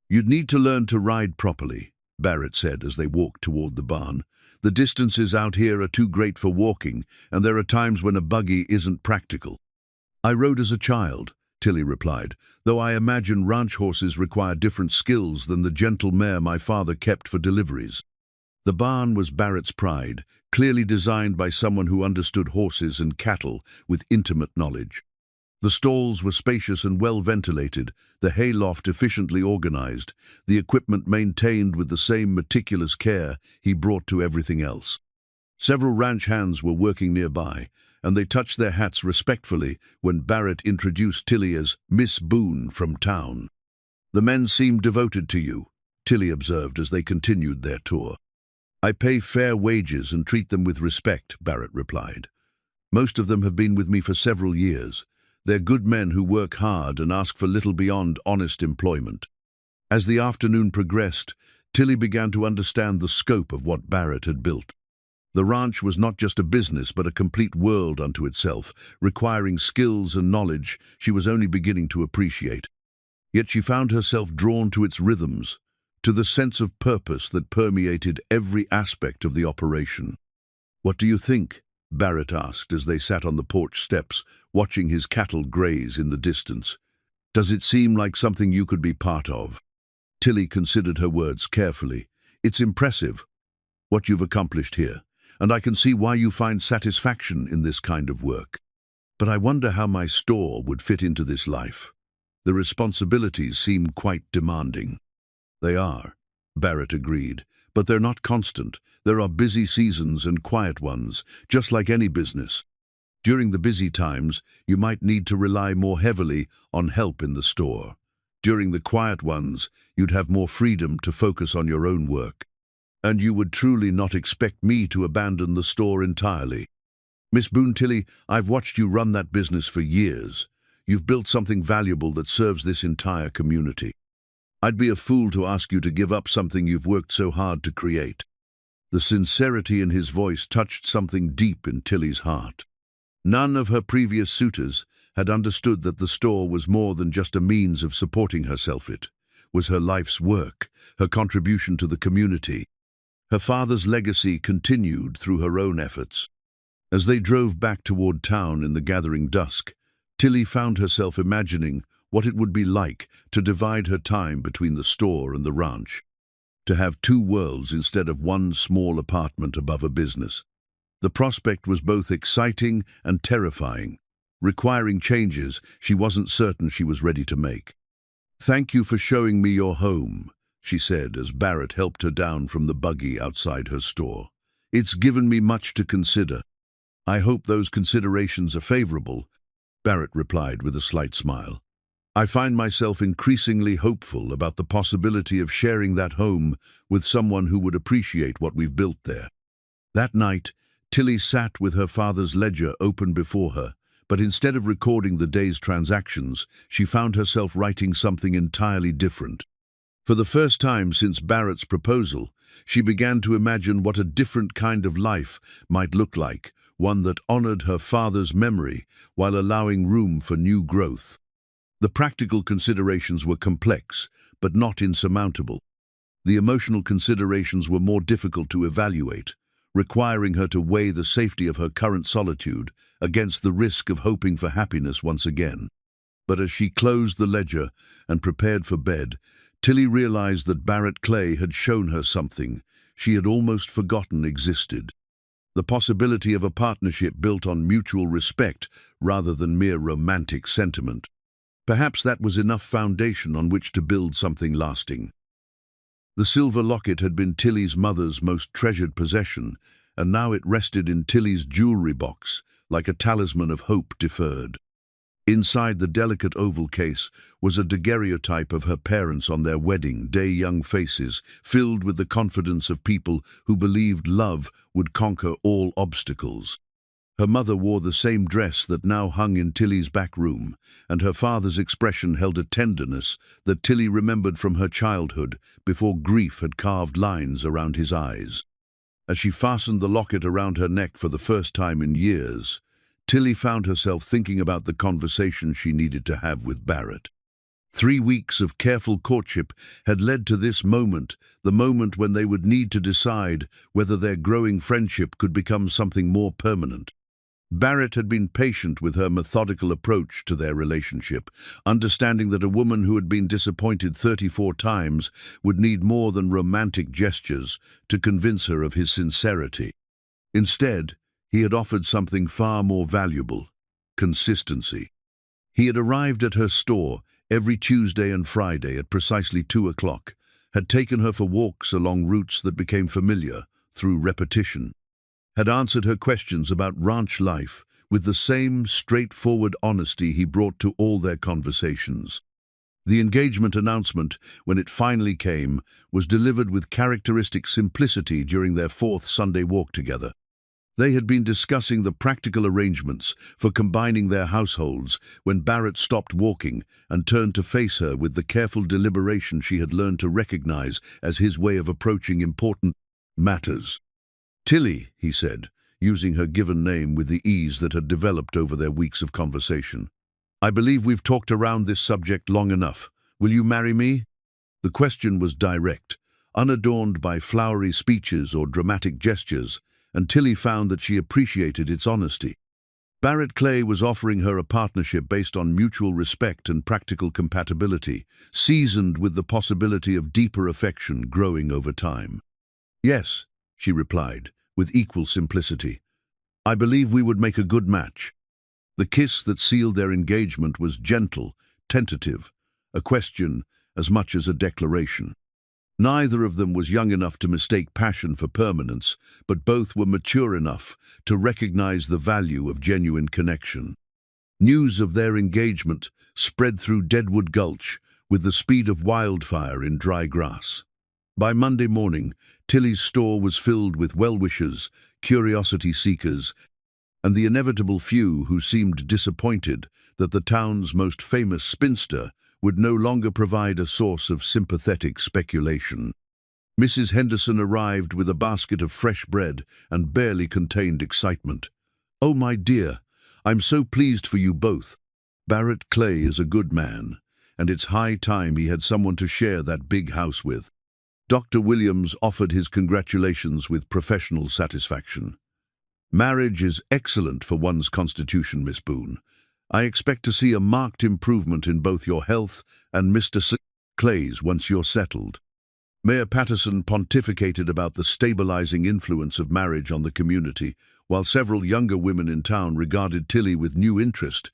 "You'd need to learn to ride properly," Barrett said as they walked toward the barn. "The distances out here are too great for walking, and there are times when a buggy isn't practical." "I rode as a child," Tilly replied, though I imagine ranch horses require different skills than the gentle mare my father kept for deliveries. The barn was Barrett's pride, clearly designed by someone who understood horses and cattle with intimate knowledge. The stalls were spacious and well ventilated, the hayloft efficiently organized, the equipment maintained with the same meticulous care he brought to everything else. Several ranch hands were working nearby, and they touched their hats respectfully when Barrett introduced Tilly as Miss Boone from town. "The men seem devoted to you," Tilly observed as they continued their tour. "I pay fair wages and treat them with respect," Barrett replied. "Most of them have been with me for several years. They're good men who work hard and ask for little beyond honest employment." As the afternoon progressed, Tilly began to understand the scope of what Barrett had built. The ranch was not just a business but a complete world unto itself, requiring skills and knowledge she was only beginning to appreciate. Yet she found herself drawn to its rhythms, to the sense of purpose that permeated every aspect of the operation. "What do you think?" Barrett asked as they sat on the porch steps, watching his cattle graze in the distance. "Does it seem like something you could be part of?" Tilly considered her words carefully. "It's impressive, what you've accomplished here, and I can see why you find satisfaction in this kind of work. But I wonder how my store would fit into this life. The responsibilities seem quite demanding." "They are," Barrett agreed, "but they're not constant. There are busy seasons and quiet ones, just like any business. During the busy times, you might need to rely more heavily on help in the store. During the quiet ones, you'd have more freedom to focus on your own work. And you would truly not expect me to abandon the store entirely. Miss Boone, Tilly, I've watched you run that business for years. You've built something valuable that serves this entire community. I'd be a fool to ask you to give up something you've worked so hard to create." The sincerity in his voice touched something deep in Tilly's heart. None of her previous suitors had understood that the store was more than just a means of supporting herself. It was her life's work, her contribution to the community. Her father's legacy continued through her own efforts. As they drove back toward town in the gathering dusk, Tilly found herself imagining what it would be like to divide her time between the store and the ranch, to have two worlds instead of one small apartment above a business. The prospect was both exciting and terrifying, requiring changes she wasn't certain she was ready to make. "Thank you for showing me your home," she said as Barrett helped her down from the buggy outside her store. "It's given me much to consider." "I hope those considerations are favorable," Barrett replied with a slight smile. "I find myself increasingly hopeful about the possibility of sharing that home with someone who would appreciate what we've built there." That night, Tilly sat with her father's ledger open before her, but instead of recording the day's transactions, she found herself writing something entirely different. For the first time since Barrett's proposal, she began to imagine what a different kind of life might look like, one that honored her father's memory while allowing room for new growth. The practical considerations were complex, but not insurmountable. The emotional considerations were more difficult to evaluate, requiring her to weigh the safety of her current solitude against the risk of hoping for happiness once again. But as she closed the ledger and prepared for bed, Tilly realized that Barrett Clay had shown her something she had almost forgotten existed. The possibility of a partnership built on mutual respect rather than mere romantic sentiment. Perhaps that was enough foundation on which to build something lasting. The silver locket had been Tilly's mother's most treasured possession, and now it rested in Tilly's jewelry box, like a talisman of hope deferred. Inside the delicate oval case was a daguerreotype of her parents on their wedding day, young faces filled with the confidence of people who believed love would conquer all obstacles. Her mother wore the same dress that now hung in Tilly's back room, and her father's expression held a tenderness that Tilly remembered from her childhood before grief had carved lines around his eyes. As she fastened the locket around her neck for the first time in years, Tilly found herself thinking about the conversation she needed to have with Barrett. 3 weeks of careful courtship had led to this moment, the moment when they would need to decide whether their growing friendship could become something more permanent. Barrett had been patient with her methodical approach to their relationship, understanding that a woman who had been disappointed 34 times would need more than romantic gestures to convince her of his sincerity. Instead, he had offered something far more valuable: consistency. He had arrived at her store every Tuesday and Friday at precisely 2 o'clock, had taken her for walks along routes that became familiar through repetition, had answered her questions about ranch life with the same straightforward honesty he brought to all their conversations. The engagement announcement, when it finally came, was delivered with characteristic simplicity during their 4th Sunday walk together. They had been discussing the practical arrangements for combining their households when Barrett stopped walking and turned to face her with the careful deliberation she had learned to recognize as his way of approaching important matters. "Tilly," he said, using her given name with the ease that had developed over their weeks of conversation, "I believe we've talked around this subject long enough. Will you marry me?" The question was direct, unadorned by flowery speeches or dramatic gestures, and Tilly found that she appreciated its honesty. Barrett Clay was offering her a partnership based on mutual respect and practical compatibility, seasoned with the possibility of deeper affection growing over time. "Yes," she replied, with equal simplicity. "I believe we would make a good match." The kiss that sealed their engagement was gentle, tentative, a question as much as a declaration. Neither of them was young enough to mistake passion for permanence, but both were mature enough to recognize the value of genuine connection. News of their engagement spread through Deadwood Gulch with the speed of wildfire in dry grass. By Monday morning, Tilly's store was filled with well-wishers, curiosity seekers, and the inevitable few who seemed disappointed that the town's most famous spinster would no longer provide a source of sympathetic speculation. Mrs. Henderson arrived with a basket of fresh bread and barely contained excitement. "Oh, my dear, I'm so pleased for you both. Barrett Clay is a good man, and it's high time he had someone to share that big house with." Dr. Williams offered his congratulations with professional satisfaction. "Marriage is excellent for one's constitution, Miss Boone. I expect to see a marked improvement in both your health and Mr. Clay's once you're settled." Mayor Patterson pontificated about the stabilizing influence of marriage on the community, while several younger women in town regarded Tilly with new interest,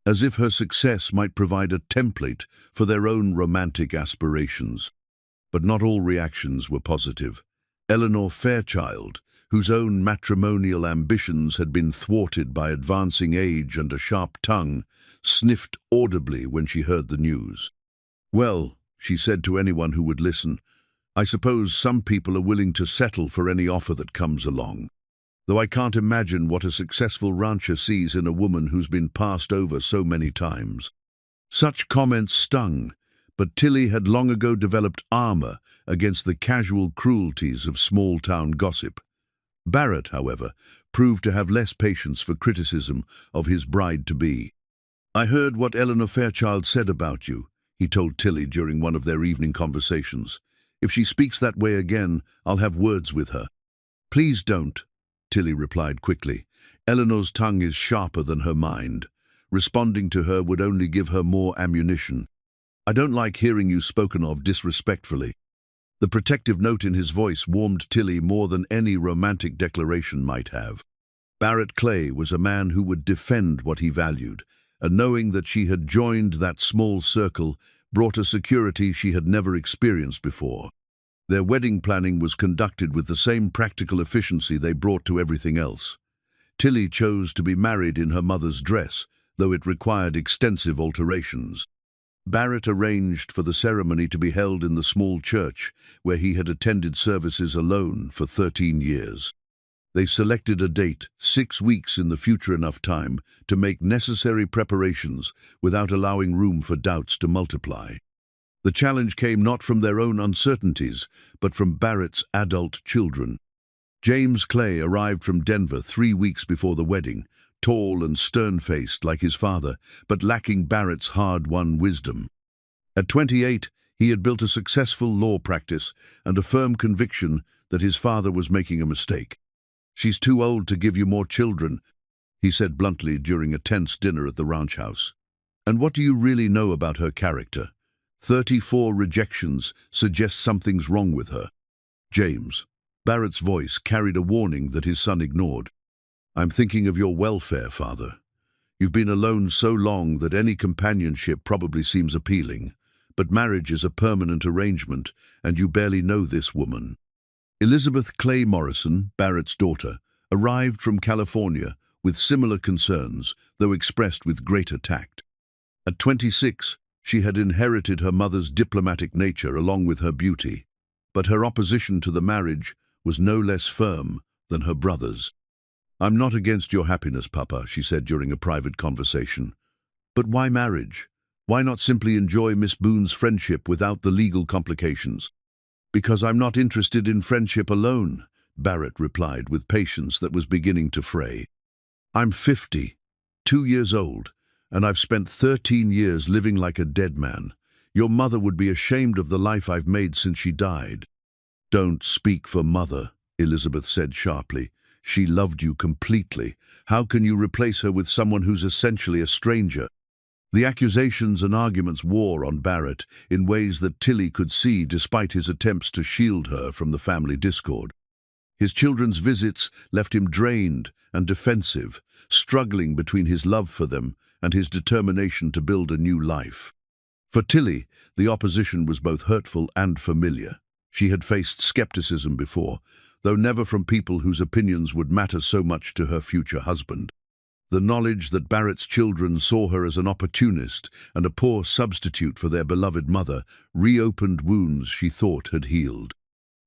as if her success might provide a template for their own romantic aspirations. But not all reactions were positive. Eleanor Fairchild, whose own matrimonial ambitions had been thwarted by advancing age and a sharp tongue, sniffed audibly when she heard the news. "Well," she said to anyone who would listen, "I suppose some people are willing to settle for any offer that comes along. Though I can't imagine what a successful rancher sees in a woman who's been passed over so many times." Such comments stung, but Tilly had long ago developed armor against the casual cruelties of small-town gossip. Barrett, however, proved to have less patience for criticism of his bride-to-be. "I heard what Eleanor Fairchild said about you," he told Tilly during one of their evening conversations. "If she speaks that way again, I'll have words with her." "Please don't," Tilly replied quickly. "Eleanor's tongue is sharper than her mind. Responding to her would only give her more ammunition. I don't like hearing you spoken of disrespectfully." The protective note in his voice warmed Tilly more than any romantic declaration might have. Barrett Clay was a man who would defend what he valued, and knowing that she had joined that small circle brought a security she had never experienced before. Their wedding planning was conducted with the same practical efficiency they brought to everything else. Tilly chose to be married in her mother's dress, though it required extensive alterations. Barrett arranged for the ceremony to be held in the small church where he had attended services alone for 13 years. They selected a date, 6 weeks in the future, enough time to make necessary preparations without allowing room for doubts to multiply. The challenge came not from their own uncertainties, but from Barrett's adult children. James Clay arrived from Denver 3 weeks before the wedding, tall and stern-faced like his father, but lacking Barrett's hard-won wisdom. At 28, he had built a successful law practice and a firm conviction that his father was making a mistake. "She's too old to give you more children," he said bluntly during a tense dinner at the ranch house. And what do you really know about her character? 34 rejections suggest something's wrong with her. James. Barrett's voice carried a warning that his son ignored. I'm thinking of your welfare, father. You've been alone so long that any companionship probably seems appealing, but marriage is a permanent arrangement, and you barely know this woman. Elizabeth Clay Morrison, Barrett's daughter, arrived from California with similar concerns, though expressed with greater tact. At 26, she had inherited her mother's diplomatic nature along with her beauty, but her opposition to the marriage was no less firm than her brother's. I'm not against your happiness, Papa, she said during a private conversation. But why marriage? Why not simply enjoy Miss Boone's friendship without the legal complications? Because I'm not interested in friendship alone, Barrett replied with patience that was beginning to fray. I'm 50, 2 years old, and I've spent 13 years living like a dead man. Your mother would be ashamed of the life I've made since she died. Don't speak for Mother, Elizabeth said sharply. She loved you completely. How can you replace her with someone who's essentially a stranger? The accusations and arguments wore on Barrett in ways that Tilly could see despite his attempts to shield her from the family discord. His children's visits left him drained and defensive, struggling between his love for them and his determination to build a new life. For Tilly, the opposition was both hurtful and familiar. She had faced skepticism before, though never from people whose opinions would matter so much to her future husband. The knowledge that Barrett's children saw her as an opportunist and a poor substitute for their beloved mother reopened wounds she thought had healed.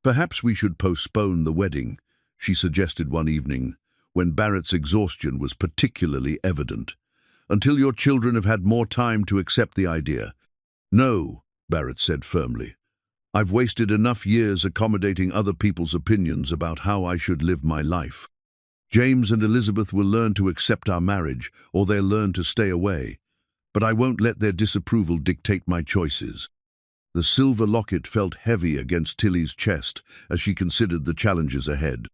Perhaps we should postpone the wedding, she suggested one evening, when Barrett's exhaustion was particularly evident, until your children have had more time to accept the idea. No, Barrett said firmly. I've wasted enough years accommodating other people's opinions about how I should live my life. James and Elizabeth will learn to accept our marriage, or they'll learn to stay away. But I won't let their disapproval dictate my choices. The silver locket felt heavy against Tilly's chest as she considered the challenges ahead.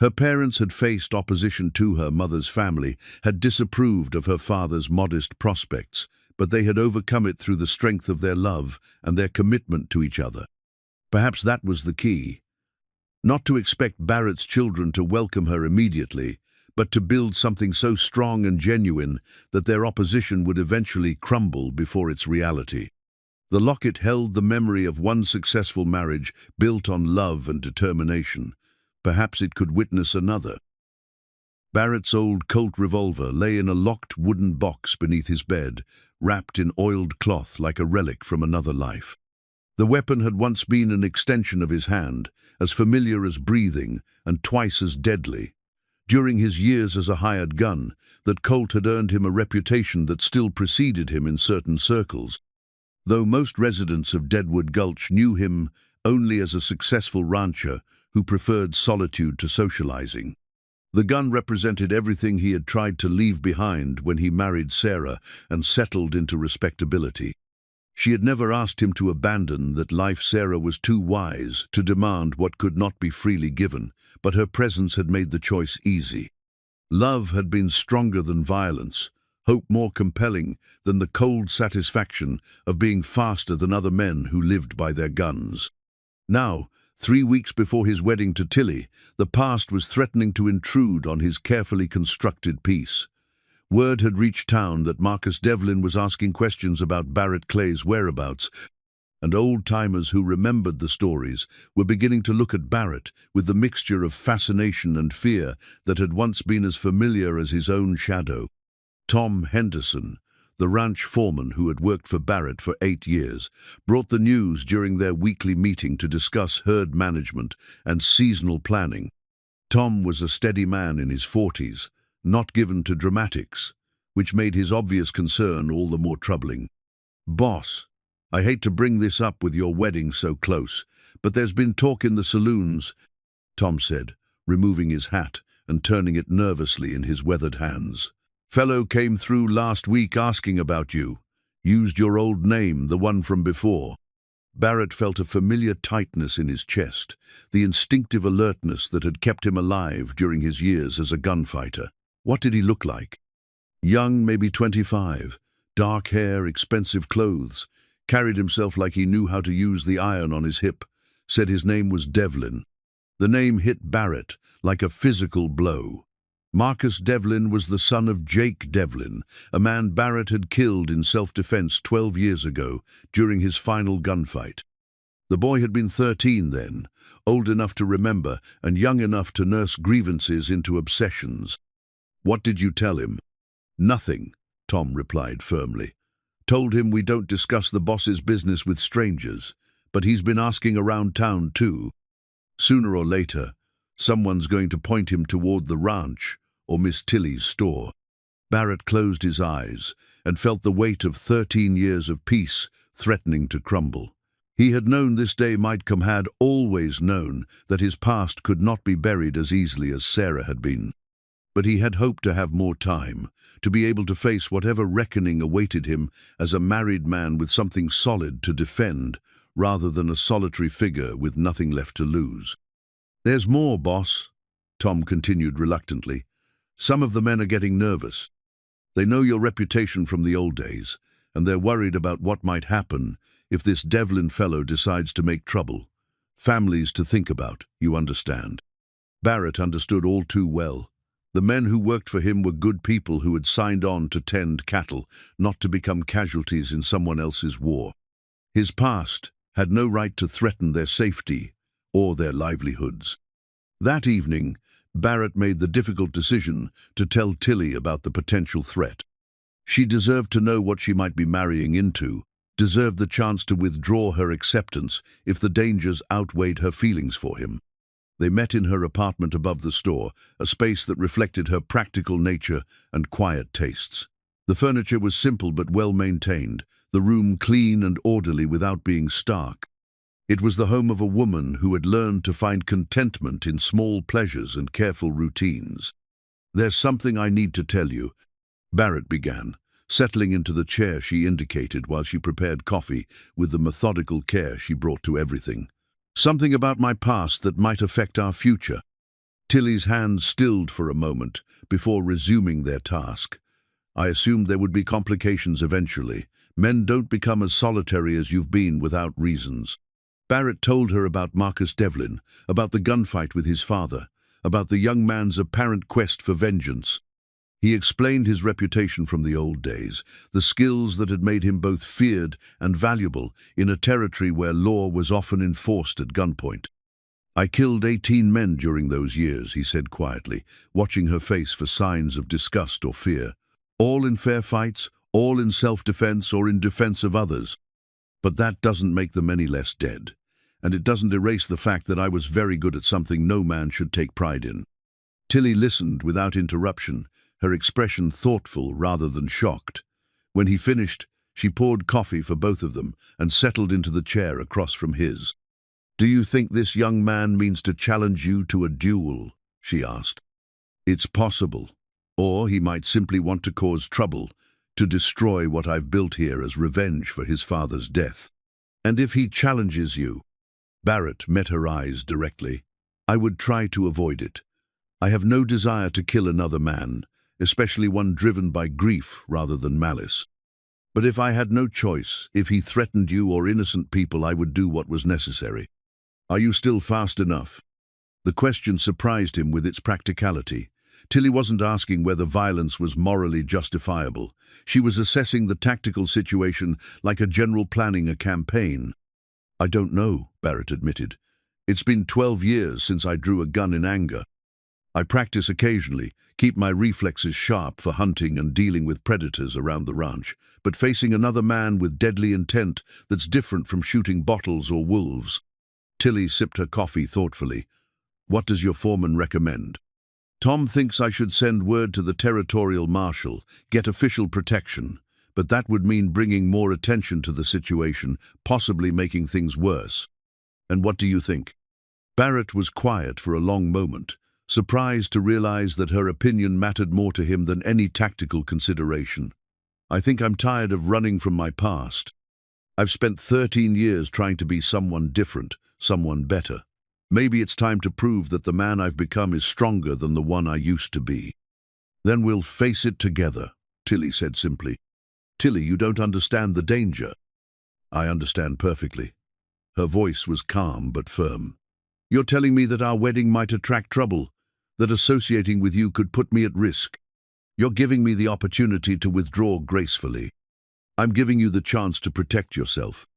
Her parents had faced opposition to her mother's family, had disapproved of her father's modest prospects, but they had overcome it through the strength of their love and their commitment to each other. Perhaps that was the key. Not to expect Barrett's children to welcome her immediately, but to build something so strong and genuine that their opposition would eventually crumble before its reality. The locket held the memory of one successful marriage built on love and determination. Perhaps it could witness another. Barrett's old Colt revolver lay in a locked wooden box beneath his bed, wrapped in oiled cloth like a relic from another life. The weapon had once been an extension of his hand, as familiar as breathing and twice as deadly. During his years as a hired gun, that Colt had earned him a reputation that still preceded him in certain circles. Though most residents of Deadwood Gulch knew him only as a successful rancher who preferred solitude to socializing. The gun represented everything he had tried to leave behind when he married Sarah and settled into respectability. She had never asked him to abandon that life. Sarah was too wise to demand what could not be freely given, but her presence had made the choice easy. Love had been stronger than violence, hope more compelling than the cold satisfaction of being faster than other men who lived by their guns. Now, 3 weeks before his wedding to Tilly, the past was threatening to intrude on his carefully constructed peace. Word had reached town that Marcus Devlin was asking questions about Barrett Clay's whereabouts, and old-timers who remembered the stories were beginning to look at Barrett with the mixture of fascination and fear that had once been as familiar as his own shadow. Tom Henderson, the ranch foreman who had worked for Barrett for 8 years, brought the news during their weekly meeting to discuss herd management and seasonal planning. Tom was a steady man in his 40s, not given to dramatics, which made his obvious concern all the more troubling. "Boss, I hate to bring this up with your wedding so close, but there's been talk in the saloons," Tom said, removing his hat and turning it nervously in his weathered hands. "Fellow came through last week asking about you. Used your old name, the one from before." Barrett felt a familiar tightness in his chest, the instinctive alertness that had kept him alive during his years as a gunfighter. What did he look like? Young, maybe 25, dark hair, expensive clothes, carried himself like he knew how to use the iron on his hip, said his name was Devlin. The name hit Barrett like a physical blow. Marcus Devlin was the son of Jake Devlin, a man Barrett had killed in self-defense 12 years ago during his final gunfight. The boy had been 13 then, old enough to remember and young enough to nurse grievances into obsessions. "What did you tell him?" "Nothing," Tom replied firmly. "Told him we don't discuss the boss's business with strangers, but he's been asking around town too. Sooner or later, someone's going to point him toward the ranch or Miss Tilly's store." Barrett closed his eyes and felt the weight of 13 years of peace threatening to crumble. He had known this day might come, had always known that his past could not be buried as easily as Sarah had been. But he had hoped to have more time, to be able to face whatever reckoning awaited him as a married man with something solid to defend, rather than a solitary figure with nothing left to lose. "There's more, boss," Tom continued reluctantly. "Some of the men are getting nervous. They know your reputation from the old days, and they're worried about what might happen if this Devlin fellow decides to make trouble. Families to think about, you understand." Barrett understood all too well. The men who worked for him were good people who had signed on to tend cattle, not to become casualties in someone else's war. His past had no right to threaten their safety or their livelihoods. That evening, Barrett made the difficult decision to tell Tilly about the potential threat. She deserved to know what she might be marrying into, deserved the chance to withdraw her acceptance if the dangers outweighed her feelings for him. They met in her apartment above the store, a space that reflected her practical nature and quiet tastes. The furniture was simple but well maintained, the room clean and orderly without being stark. It was the home of a woman who had learned to find contentment in small pleasures and careful routines. "There's something I need to tell you," Barrett began, settling into the chair she indicated while she prepared coffee with the methodical care she brought to everything. "Something about my past that might affect our future." Tilly's hands stilled for a moment before resuming their task. "I assumed there would be complications eventually. Men don't become as solitary as you've been without reasons." Barrett told her about Marcus Devlin, about the gunfight with his father, about the young man's apparent quest for vengeance. He explained his reputation from the old days, the skills that had made him both feared and valuable in a territory where law was often enforced at gunpoint. "I killed 18 men during those years," he said quietly, watching her face for signs of disgust or fear. "All in fair fights, all in self-defense or in defense of others. But that doesn't make them any less dead, and it doesn't erase the fact that I was very good at something no man should take pride in." Tilly listened without interruption, her expression thoughtful rather than shocked. When he finished, she poured coffee for both of them and settled into the chair across from his. "Do you think this young man means to challenge you to a duel?" she asked. "It's possible. Or he might simply want to cause trouble, to destroy what I've built here as revenge for his father's death. And if he challenges you," Barrett met her eyes directly, "I would try to avoid it. I have no desire to kill another man, especially one driven by grief rather than malice. But if I had no choice, if he threatened you or innocent people, I would do what was necessary. Are you still fast enough?" The question surprised him with its practicality. Tilly wasn't asking whether violence was morally justifiable. She was assessing the tactical situation like a general planning a campaign. "I don't know," Barrett admitted. "It's been 12 years since I drew a gun in anger. I practice occasionally, keep my reflexes sharp for hunting and dealing with predators around the ranch, but facing another man with deadly intent that's different from shooting bottles or wolves." Tilly sipped her coffee thoughtfully. "What does your foreman recommend?" "Tom thinks I should send word to the territorial marshal, get official protection, but that would mean bringing more attention to the situation, possibly making things worse. And what do you think?" Barrett was quiet for a long moment, surprised to realize that her opinion mattered more to him than any tactical consideration. "I think I'm tired of running from my past. I've spent 13 years trying to be someone different, someone better. Maybe it's time to prove that the man I've become is stronger than the one I used to be." Then we'll face it together, Tilly said simply. Tilly, you don't understand the danger. I understand perfectly. Her voice was calm but firm. You're telling me that our wedding might attract trouble, that associating with you could put me at risk. You're giving me the opportunity to withdraw gracefully. I'm giving you the chance to protect yourself.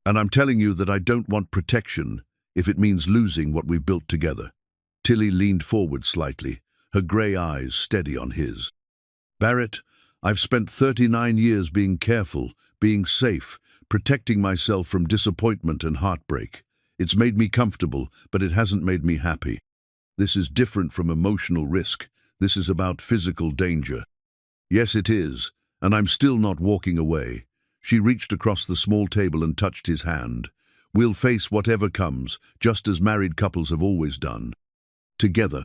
And I'm telling you that I don't want protection if it means losing what we've built together. Tilly leaned forward slightly, her grey eyes steady on his. Barrett, I've spent 39 years being careful, being safe, protecting myself from disappointment and heartbreak. It's made me comfortable, but it hasn't made me happy. This is different from emotional risk. This is about physical danger. Yes, it is, and I'm still not walking away. She reached across the small table and touched his hand. We'll face whatever comes, just as married couples have always done. Together.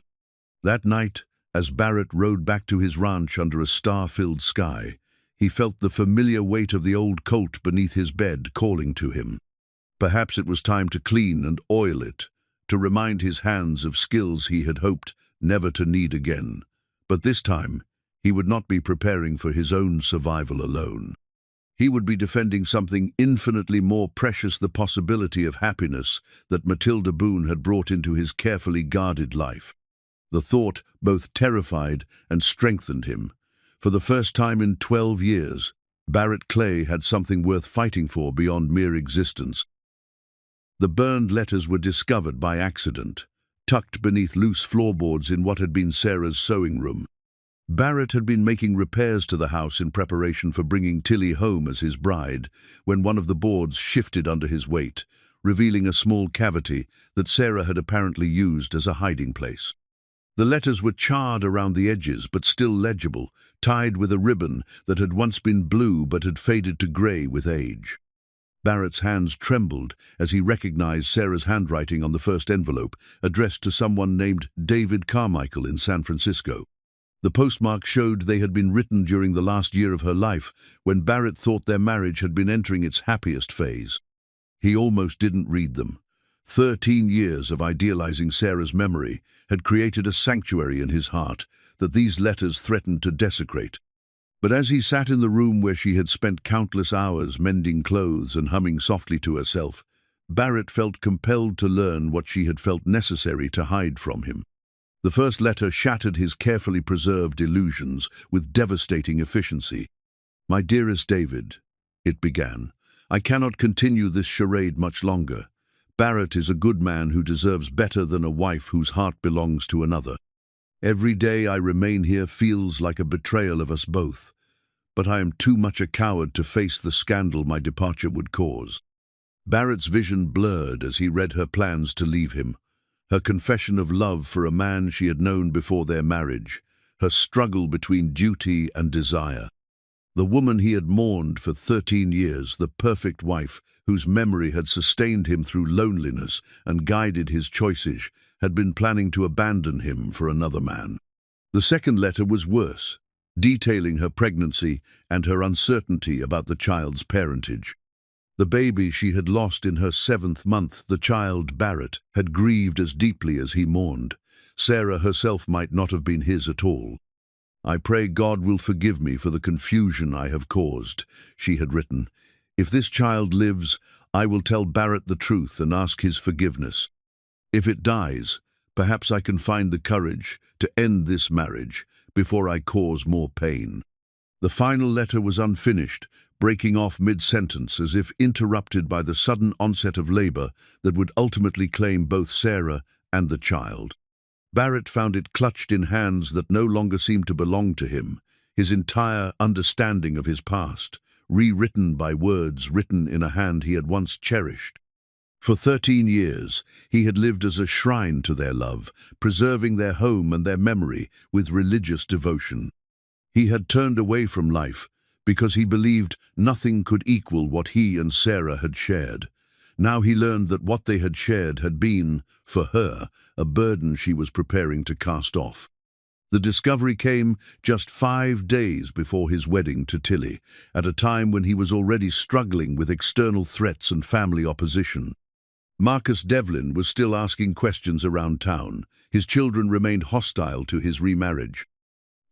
That night, as Barrett rode back to his ranch under a star-filled sky, he felt the familiar weight of the old colt beneath his bed calling to him. Perhaps it was time to clean and oil it, to remind his hands of skills he had hoped never to need again. But this time, he would not be preparing for his own survival alone. He would be defending something infinitely more precious, the possibility of happiness that Matilda Boone had brought into his carefully guarded life. The thought both terrified and strengthened him. For the first time in 12 years, Barrett Clay had something worth fighting for beyond mere existence. The burned letters were discovered by accident, tucked beneath loose floorboards in what had been Sarah's sewing room. Barrett had been making repairs to the house in preparation for bringing Tilly home as his bride, when one of the boards shifted under his weight, revealing a small cavity that Sarah had apparently used as a hiding place. The letters were charred around the edges, but still legible, tied with a ribbon that had once been blue but had faded to grey with age. Barrett's hands trembled as he recognized Sarah's handwriting on the first envelope, addressed to someone named David Carmichael in San Francisco. The postmark showed they had been written during the last year of her life, when Barrett thought their marriage had been entering its happiest phase. He almost didn't read them. 13 years of idealizing Sarah's memory had created a sanctuary in his heart that these letters threatened to desecrate. But as he sat in the room where she had spent countless hours mending clothes and humming softly to herself, Barrett felt compelled to learn what she had felt necessary to hide from him. The first letter shattered his carefully preserved illusions with devastating efficiency. "My dearest David," it began, "I cannot continue this charade much longer. Barrett is a good man who deserves better than a wife whose heart belongs to another. Every day I remain here feels like a betrayal of us both, but I am too much a coward to face the scandal my departure would cause." Barrett's vision blurred as he read her plans to leave him, her confession of love for a man she had known before their marriage, her struggle between duty and desire. The woman he had mourned for 13 years, the perfect wife whose memory had sustained him through loneliness and guided his choices, had been planning to abandon him for another man. The second letter was worse, detailing her pregnancy and her uncertainty about the child's parentage. The baby she had lost in her 7th month, the child Barrett, had grieved as deeply as he mourned. Sarah herself might not have been his at all. "I pray God will forgive me for the confusion I have caused," she had written. "If this child lives, I will tell Barrett the truth and ask his forgiveness. If it dies, perhaps I can find the courage to end this marriage before I cause more pain." The final letter was unfinished, breaking off mid-sentence as if interrupted by the sudden onset of labor that would ultimately claim both Sarah and the child. Barrett found it clutched in hands that no longer seemed to belong to him, his entire understanding of his past, rewritten by words written in a hand he had once cherished. For 13 years, he had lived as a shrine to their love, preserving their home and their memory with religious devotion. He had turned away from life because he believed nothing could equal what he and Sarah had shared. Now he learned that what they had shared had been, for her, a burden she was preparing to cast off. The discovery came just 5 days before his wedding to Tilly, at a time when he was already struggling with external threats and family opposition. Marcus Devlin was still asking questions around town. His children remained hostile to his remarriage.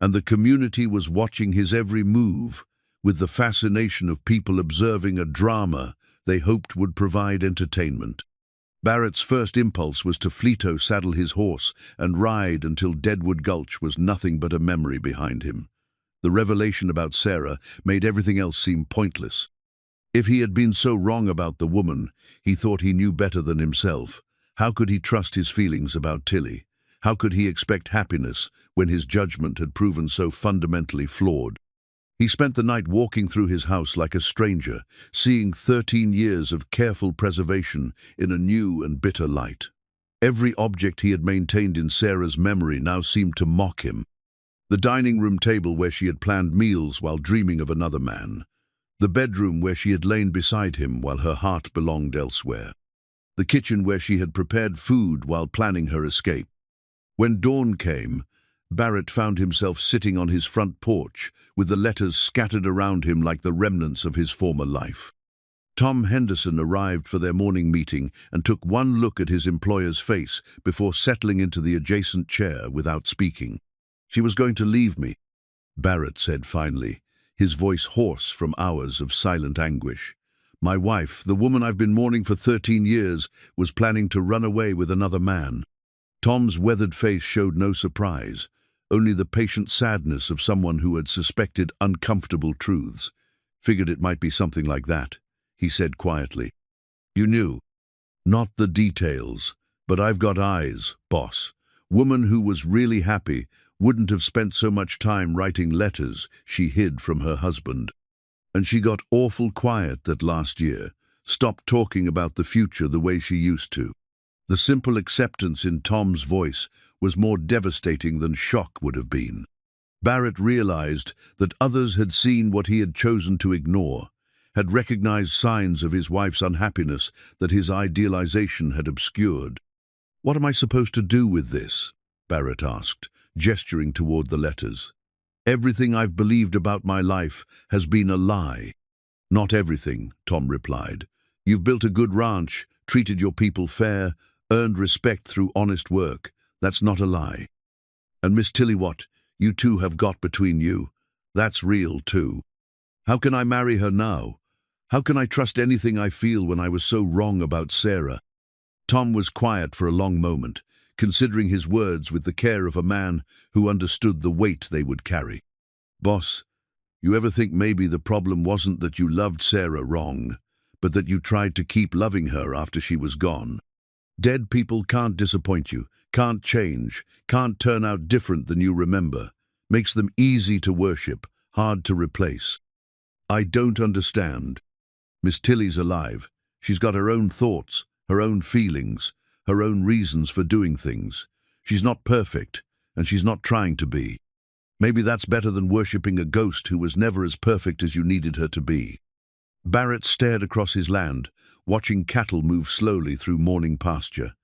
and the community was watching his every move, with the fascination of people observing a drama they hoped would provide entertainment. Barrett's first impulse was to fleeto saddle his horse and ride until Deadwood Gulch was nothing but a memory behind him. The revelation about Sarah made everything else seem pointless. If he had been so wrong about the woman, he thought he knew better than himself. How could he trust his feelings about Tilly? How could he expect happiness when his judgment had proven so fundamentally flawed? He spent the night walking through his house like a stranger, seeing 13 years of careful preservation in a new and bitter light. Every object he had maintained in Sarah's memory now seemed to mock him. The dining room table where she had planned meals while dreaming of another man. The bedroom where she had lain beside him while her heart belonged elsewhere. The kitchen where she had prepared food while planning her escape. When dawn came, Barrett found himself sitting on his front porch, with the letters scattered around him like the remnants of his former life. Tom Henderson arrived for their morning meeting and took one look at his employer's face before settling into the adjacent chair without speaking. "She was going to leave me," Barrett said finally, his voice hoarse from hours of silent anguish. "My wife, the woman I've been mourning for 13 years, was planning to run away with another man." Tom's weathered face showed no surprise, only the patient sadness of someone who had suspected uncomfortable truths. "Figured it might be something like that," he said quietly. "You knew?" "Not the details, but I've got eyes, boss. Woman who was really happy wouldn't have spent so much time writing letters she hid from her husband. And she got awful quiet that last year, stopped talking about the future the way she used to." The simple acceptance in Tom's voice was more devastating than shock would have been. Barrett realized that others had seen what he had chosen to ignore, had recognized signs of his wife's unhappiness that his idealization had obscured. "What am I supposed to do with this?" Barrett asked, gesturing toward the letters. "Everything I've believed about my life has been a lie." "Not everything," Tom replied. "You've built a good ranch, treated your people fair, earned respect through honest work. That's not a lie. And Miss Tilly, what you two have got between you, that's real too. How can I marry her now? How can I trust anything I feel when I was so wrong about Sarah?" Tom was quiet for a long moment, considering his words with the care of a man who understood the weight they would carry. "Boss, you ever think maybe the problem wasn't that you loved Sarah wrong, but that you tried to keep loving her after she was gone? Dead people can't disappoint you, can't change, can't turn out different than you remember. Makes them easy to worship, hard to replace." "I don't understand. Miss Tilly's alive. She's got her own thoughts, her own feelings, her own reasons for doing things. She's not perfect, and she's not trying to be. Maybe that's better than worshipping a ghost who was never as perfect as you needed her to be." Barrett stared across his land, watching cattle move slowly through morning pasture.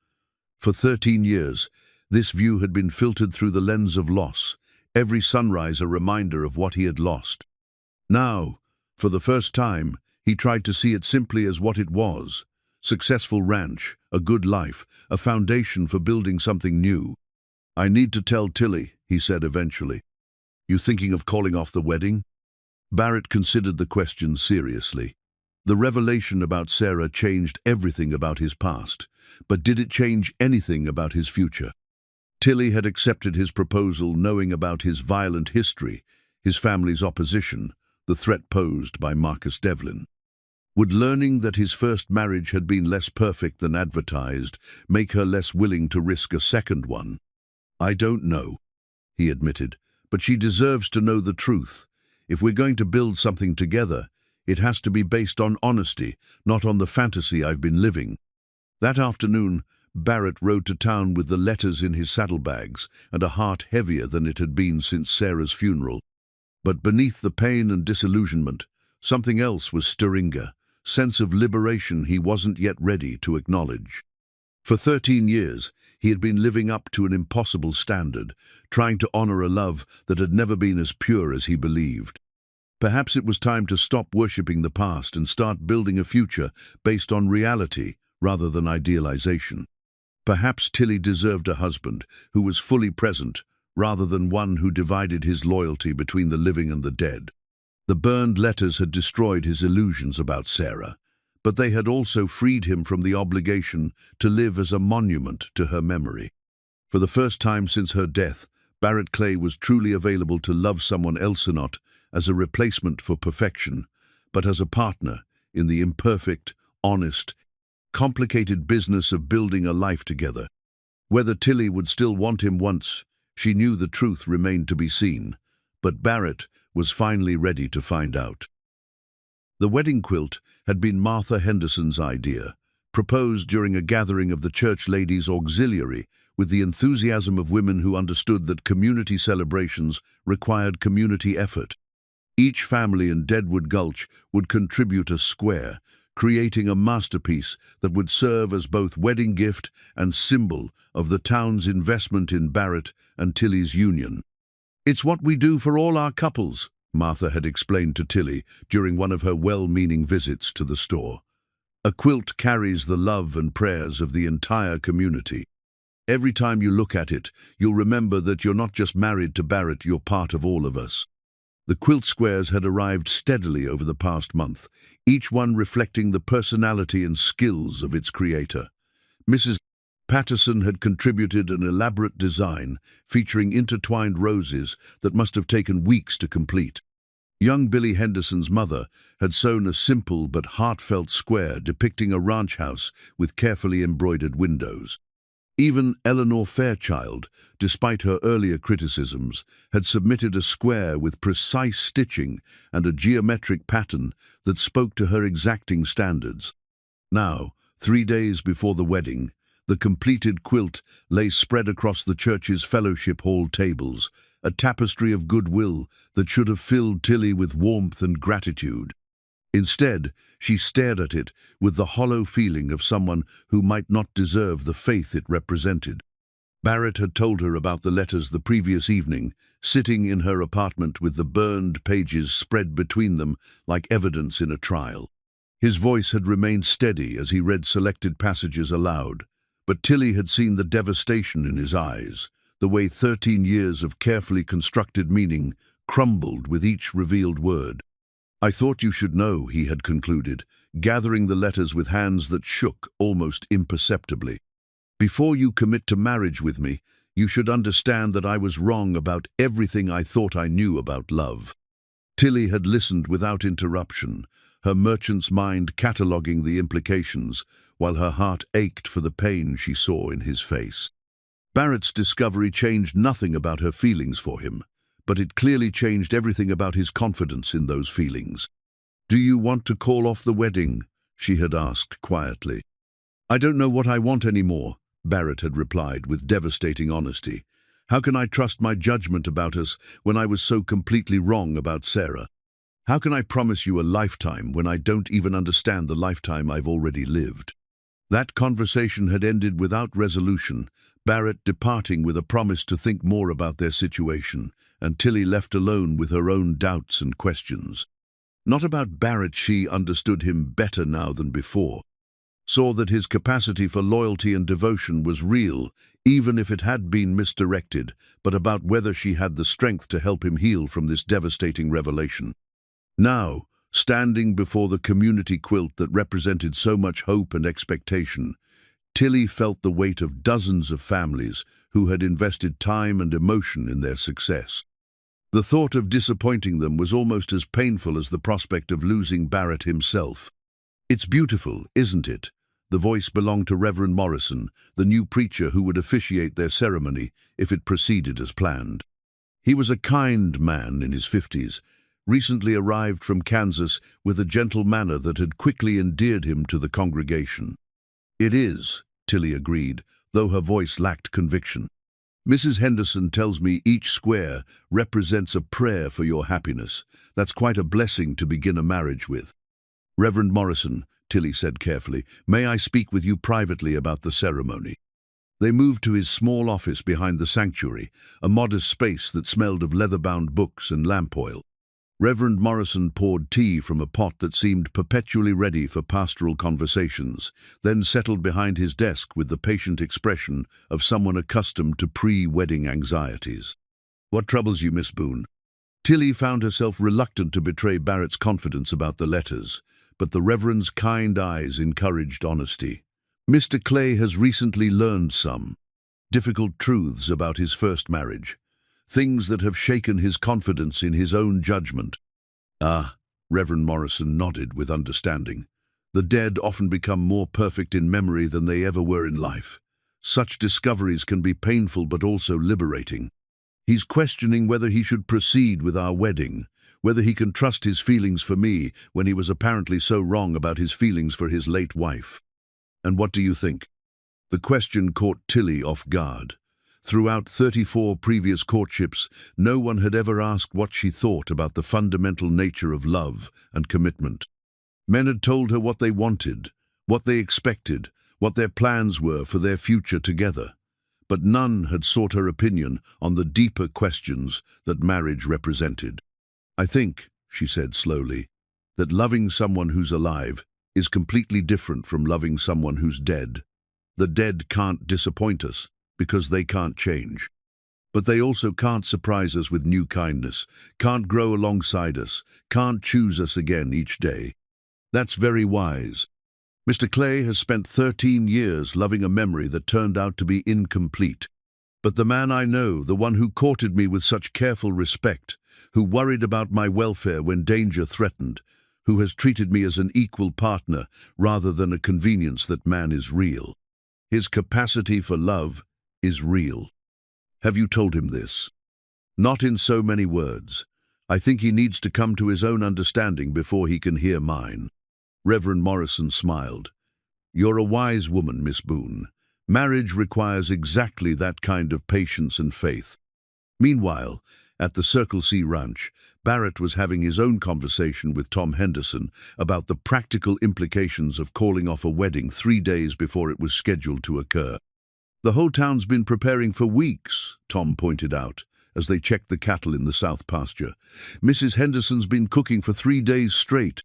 For 13 years, this view had been filtered through the lens of loss, every sunrise a reminder of what he had lost. Now, for the first time, he tried to see it simply as what it was: successful ranch, a good life, a foundation for building something new. "I need to tell Tilly," he said eventually. "You thinking of calling off the wedding?" Barrett considered the question seriously. The revelation about Sarah changed everything about his past, but did it change anything about his future? Tilly had accepted his proposal knowing about his violent history, his family's opposition, the threat posed by Marcus Devlin. Would learning that his first marriage had been less perfect than advertised make her less willing to risk a second one? "I don't know," he admitted, "but she deserves to know the truth. If we're going to build something together, it has to be based on honesty, not on the fantasy I've been living." That afternoon, Barrett rode to town with the letters in his saddlebags and a heart heavier than it had been since Sarah's funeral. But beneath the pain and disillusionment, something else was stirring, a sense of liberation he wasn't yet ready to acknowledge. For 13 years, he had been living up to an impossible standard, trying to honor a love that had never been as pure as he believed. Perhaps it was time to stop worshipping the past and start building a future based on reality rather than idealization. Perhaps Tilly deserved a husband who was fully present rather than one who divided his loyalty between the living and the dead. The burned letters had destroyed his illusions about Sarah, but they had also freed him from the obligation to live as a monument to her memory. For the first time since her death, Barrett Clay was truly available to love someone else, not as a replacement for perfection, but as a partner in the imperfect, honest, complicated business of building a life together. Whether Tilly would still want him once, she knew the truth remained to be seen, but Barrett was finally ready to find out. The wedding quilt had been Martha Henderson's idea, proposed during a gathering of the Church Ladies' Auxiliary with the enthusiasm of women who understood that community celebrations required community effort. Each family in Deadwood Gulch would contribute a square, creating a masterpiece that would serve as both wedding gift and symbol of the town's investment in Barrett and Tilly's union. "It's what we do for all our couples," Martha had explained to Tilly during one of her well-meaning visits to the store. "A quilt carries the love and prayers of the entire community. Every time you look at it, you'll remember that you're not just married to Barrett, you're part of all of us." The quilt squares had arrived steadily over the past month, each one reflecting the personality and skills of its creator. Mrs. Patterson had contributed an elaborate design featuring intertwined roses that must have taken weeks to complete. Young Billy Henderson's mother had sewn a simple but heartfelt square depicting a ranch house with carefully embroidered windows. Even Eleanor Fairchild, despite her earlier criticisms, had submitted a square with precise stitching and a geometric pattern that spoke to her exacting standards. Now, 3 days before the wedding, the completed quilt lay spread across the church's fellowship hall tables, a tapestry of goodwill that should have filled Tilly with warmth and gratitude. Instead, she stared at it with the hollow feeling of someone who might not deserve the faith it represented. Barrett had told her about the letters the previous evening, sitting in her apartment with the burned pages spread between them like evidence in a trial. His voice had remained steady as he read selected passages aloud, but Tilly had seen the devastation in his eyes, the way 13 years of carefully constructed meaning crumbled with each revealed word. "I thought you should know," he had concluded, gathering the letters with hands that shook almost imperceptibly. "Before you commit to marriage with me, you should understand that I was wrong about everything I thought I knew about love." Tilly had listened without interruption, her merchant's mind cataloguing the implications, while her heart ached for the pain she saw in his face. Barrett's discovery changed nothing about her feelings for him, but it clearly changed everything about his confidence in those feelings. "Do you want to call off the wedding?" she had asked quietly. "I don't know what I want anymore," Barrett had replied with devastating honesty. "How can I trust my judgment about us when I was so completely wrong about Sarah? How can I promise you a lifetime when I don't even understand the lifetime I've already lived?" That conversation had ended without resolution, Barrett departing with a promise to think more about their situation, and Tilly left alone with her own doubts and questions. Not about Barrett, she understood him better now than before, saw that his capacity for loyalty and devotion was real, even if it had been misdirected, but about whether she had the strength to help him heal from this devastating revelation. Now, standing before the community quilt that represented so much hope and expectation, Tilly felt the weight of dozens of families who had invested time and emotion in their success. The thought of disappointing them was almost as painful as the prospect of losing Barrett himself. "It's beautiful, isn't it?" The voice belonged to Reverend Morrison, the new preacher who would officiate their ceremony if it proceeded as planned. He was a kind man in his 50s, recently arrived from Kansas with a gentle manner that had quickly endeared him to the congregation. "It is," Tilly agreed, though her voice lacked conviction. "Mrs. Henderson tells me each square represents a prayer for your happiness. That's quite a blessing to begin a marriage with." "Reverend Morrison," Tilly said carefully, "may I speak with you privately about the ceremony?" They moved to his small office behind the sanctuary, a modest space that smelled of leather-bound books and lamp oil. Reverend Morrison poured tea from a pot that seemed perpetually ready for pastoral conversations, then settled behind his desk with the patient expression of someone accustomed to pre-wedding anxieties. "What troubles you, Miss Boone?" Tilly found herself reluctant to betray Barrett's confidence about the letters, but the Reverend's kind eyes encouraged honesty. "Mr. Clay has recently learned some difficult truths about his first marriage, things that have shaken his confidence in his own judgment." "Ah," Reverend Morrison nodded with understanding. "The dead often become more perfect in memory than they ever were in life. Such discoveries can be painful but also liberating. He's questioning whether he should proceed with our wedding, whether he can trust his feelings for me when he was apparently so wrong about his feelings for his late wife." "And what do you think?" The question caught Tilly off guard. Throughout 34 previous courtships, no one had ever asked what she thought about the fundamental nature of love and commitment. Men had told her what they wanted, what they expected, what their plans were for their future together. But none had sought her opinion on the deeper questions that marriage represented. "I think," she said slowly, "that loving someone who's alive is completely different from loving someone who's dead. The dead can't disappoint us, because they can't change. But they also can't surprise us with new kindness, can't grow alongside us, can't choose us again each day. That's very wise. Mr. Clay has spent 13 years loving a memory that turned out to be incomplete. But the man I know, the one who courted me with such careful respect, who worried about my welfare when danger threatened, who has treated me as an equal partner rather than a convenience, that man is real. His capacity for love is real." "Have you told him this?" "Not in so many words. I think he needs to come to his own understanding before he can hear mine." Reverend Morrison smiled. "You're a wise woman, Miss Boone. Marriage requires exactly that kind of patience and faith." Meanwhile, at the Circle C Ranch, Barrett was having his own conversation with Tom Henderson about the practical implications of calling off a wedding 3 days before it was scheduled to occur. "The whole town's been preparing for weeks," Tom pointed out, as they checked the cattle in the south pasture. "Mrs. Henderson's been cooking for 3 days straight.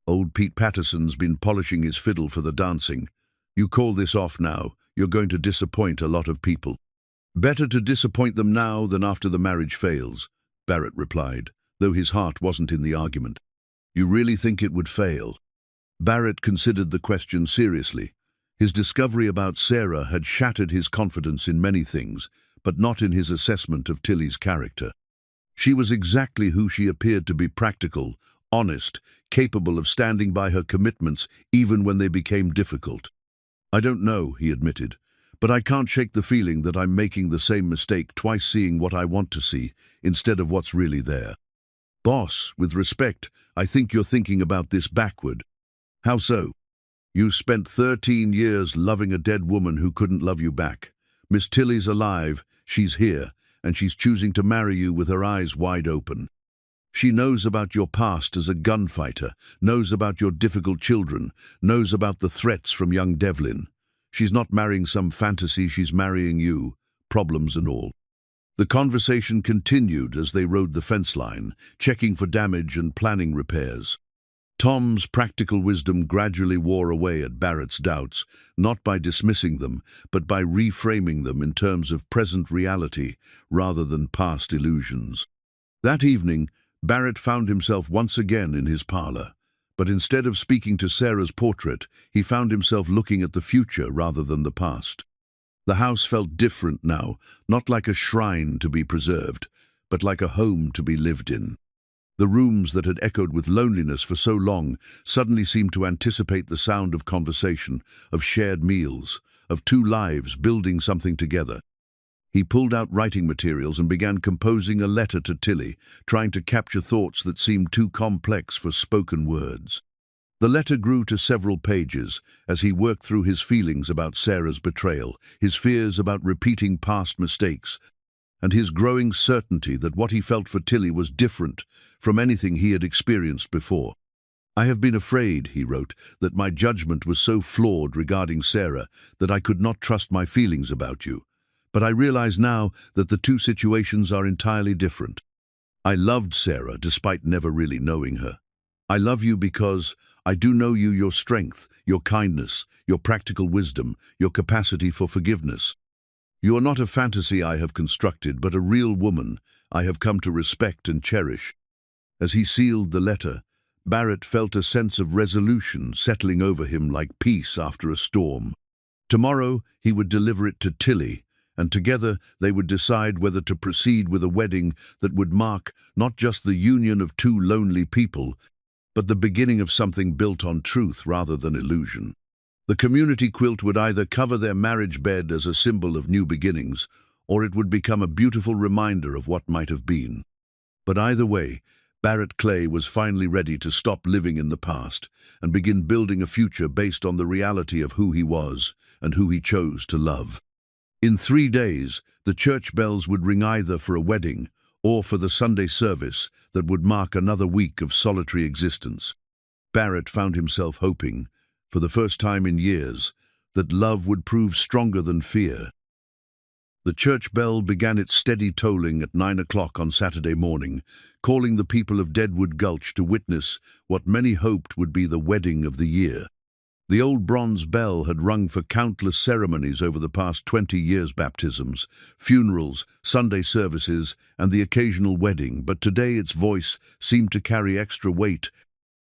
Old Pete Patterson's been polishing his fiddle for the dancing. You call this off now, you're going to disappoint a lot of people." "Better to disappoint them now than after the marriage fails," Barrett replied, though his heart wasn't in the argument. "You really think it would fail?" Barrett considered the question seriously. His discovery about Sarah had shattered his confidence in many things, but not in his assessment of Tilly's character. She was exactly who she appeared to be: practical, honest, capable of standing by her commitments even when they became difficult. "I don't know," he admitted, "but I can't shake the feeling that I'm making the same mistake twice, seeing what I want to see instead of what's really there." "Boss, with respect, I think you're thinking about this backward." "How so?" "You spent 13 years loving a dead woman who couldn't love you back. Miss Tilly's alive, she's here, and she's choosing to marry you with her eyes wide open. She knows about your past as a gunfighter, knows about your difficult children, knows about the threats from young Devlin. She's not marrying some fantasy, she's marrying you, problems and all." The conversation continued as they rode the fence line, checking for damage and planning repairs. Tom's practical wisdom gradually wore away at Barrett's doubts, not by dismissing them, but by reframing them in terms of present reality rather than past illusions. That evening, Barrett found himself once again in his parlor, but instead of speaking to Sarah's portrait, he found himself looking at the future rather than the past. The house felt different now, not like a shrine to be preserved, but like a home to be lived in. The rooms that had echoed with loneliness for so long suddenly seemed to anticipate the sound of conversation, of shared meals, of two lives building something together. He pulled out writing materials and began composing a letter to Tilly, trying to capture thoughts that seemed too complex for spoken words. The letter grew to several pages as he worked through his feelings about Sarah's betrayal, his fears about repeating past mistakes, and his growing certainty that what he felt for Tilly was different from anything he had experienced before. "I have been afraid," he wrote, "that my judgment was so flawed regarding Sarah that I could not trust my feelings about you. But I realize now that the two situations are entirely different. I loved Sarah despite never really knowing her. I love you because I do know you, your strength, your kindness, your practical wisdom, your capacity for forgiveness. You are not a fantasy I have constructed, but a real woman I have come to respect and cherish. As he sealed the letter, Barrett felt a sense of resolution settling over him like peace after a storm. Tomorrow he would deliver it to Tilly, and together they would decide whether to proceed with a wedding that would mark not just the union of two lonely people, but the beginning of something built on truth rather than illusion. The community quilt would either cover their marriage bed as a symbol of new beginnings, or it would become a beautiful reminder of what might have been. But either way, Barrett Clay was finally ready to stop living in the past and begin building a future based on the reality of who he was and who he chose to love. In 3 days, the church bells would ring either for a wedding or for the Sunday service that would mark another week of solitary existence. Barrett found himself hoping, for the first time in years, that love would prove stronger than fear. The church bell began its steady tolling at 9 o'clock on Saturday morning, calling the people of Deadwood Gulch to witness what many hoped would be the wedding of the year. The old bronze bell had rung for countless ceremonies over the past 20 years: baptisms, funerals, Sunday services, and the occasional wedding, but today its voice seemed to carry extra weight,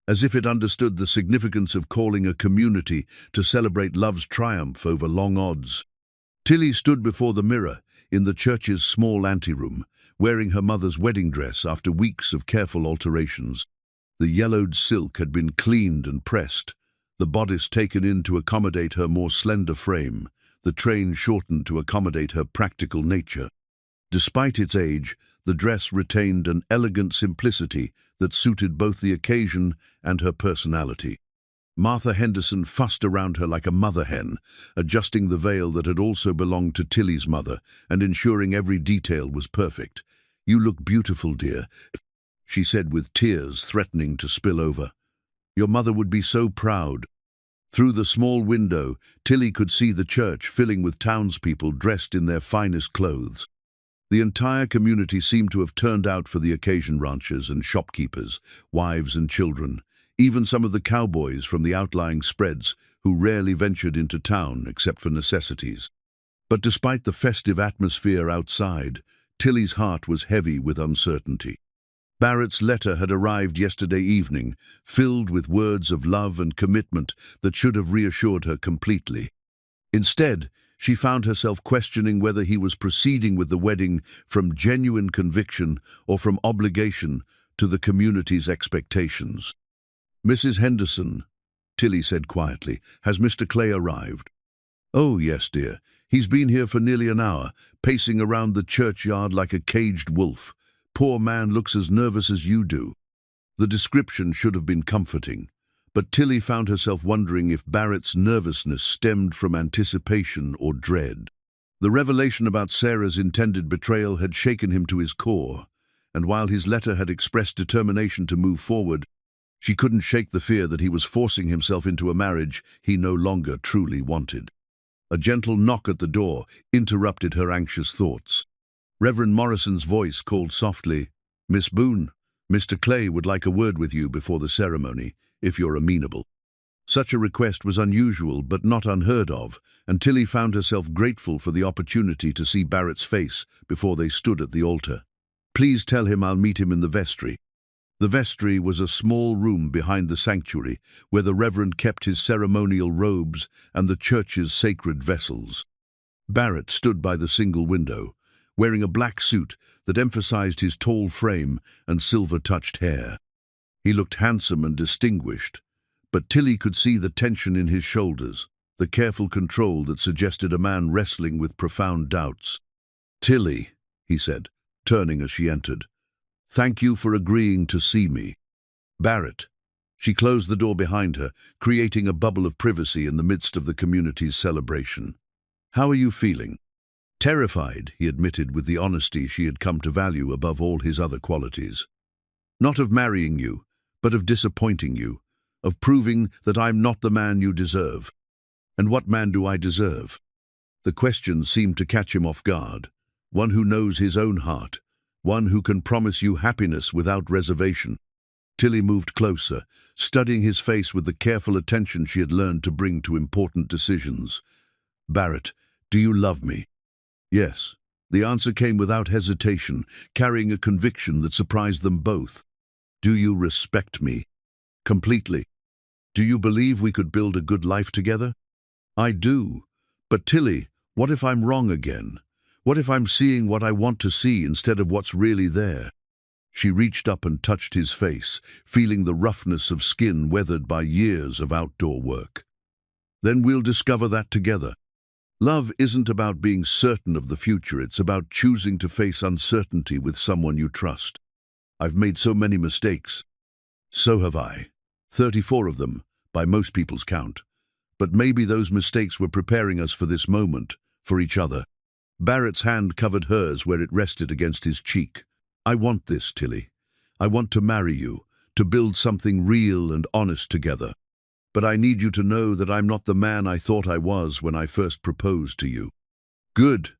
as if it understood the significance of calling a community to celebrate love's triumph over long odds. Tilly stood before the mirror in the church's small anteroom, wearing her mother's wedding dress after weeks of careful alterations. The yellowed silk had been cleaned and pressed, the bodice taken in to accommodate her more slender frame, the train shortened to accommodate her practical nature. Despite its age, the dress retained an elegant simplicity that suited both the occasion and her personality. Martha Henderson fussed around her like a mother hen, adjusting the veil that had also belonged to Tilly's mother and ensuring every detail was perfect. "You look beautiful, dear," she said with tears threatening to spill over. "Your mother would be so proud." Through the small window, Tilly could see the church filling with townspeople dressed in their finest clothes. The entire community seemed to have turned out for the occasion: ranchers and shopkeepers, wives and children, even some of the cowboys from the outlying spreads who rarely ventured into town except for necessities. But despite the festive atmosphere outside, Tilly's heart was heavy with uncertainty. Barrett's letter had arrived yesterday evening, filled with words of love and commitment that should have reassured her completely. Instead, she found herself questioning whether he was proceeding with the wedding from genuine conviction or from obligation to the community's expectations. "Mrs. Henderson," Tilly said quietly, "has Mr. Clay arrived?" "Oh, yes, dear. He's been here for nearly an hour, pacing around the churchyard like a caged wolf. Poor man looks as nervous as you do." The description should have been comforting, but Tilly found herself wondering if Barrett's nervousness stemmed from anticipation or dread. The revelation about Sarah's intended betrayal had shaken him to his core, and while his letter had expressed determination to move forward, she couldn't shake the fear that he was forcing himself into a marriage he no longer truly wanted. A gentle knock at the door interrupted her anxious thoughts. Reverend Morrison's voice called softly, "Miss Boone, Mr. Clay would like a word with you before the ceremony, if you're amenable." Such a request was unusual but not unheard of, and Tilly found herself grateful for the opportunity to see Barrett's face before they stood at the altar. "Please tell him I'll meet him in the vestry." The vestry was a small room behind the sanctuary where the Reverend kept his ceremonial robes and the church's sacred vessels. Barrett stood by the single window, wearing a black suit that emphasized his tall frame and silver-touched hair. He looked handsome and distinguished, but Tilly could see the tension in his shoulders, the careful control that suggested a man wrestling with profound doubts. "Tilly," he said, turning as she entered, "thank you for agreeing to see me." "Barrett." She closed the door behind her, creating a bubble of privacy in the midst of the community's celebration. "How are you feeling?" "Terrified," he admitted with the honesty she had come to value above all his other qualities. "Not of marrying you, but of disappointing you, of proving that I'm not the man you deserve." "And what man do I deserve?" The question seemed to catch him off guard. "One who knows his own heart, one who can promise you happiness without reservation. Tilly moved closer, studying his face with the careful attention she had learned to bring to important decisions. "Barrett, do you love me?" "Yes." The answer came without hesitation, carrying a conviction that surprised them both. "Do you respect me?" "Completely." "Do you believe we could build a good life together?" "I do. But Tilly, what if I'm wrong again? What if I'm seeing what I want to see instead of what's really there?" She reached up and touched his face, feeling the roughness of skin weathered by years of outdoor work. "Then we'll discover that together. Love isn't about being certain of the future, it's about choosing to face uncertainty with someone you trust. I've made so many mistakes. So have I. 34 of them, by most people's count. But maybe those mistakes were preparing us for this moment, for each other." Barrett's hand covered hers where it rested against his cheek. "I want this, Tilly. I want to marry you, to build something real and honest together. But I need you to know that I'm not the man I thought I was when I first proposed to you." "Good,"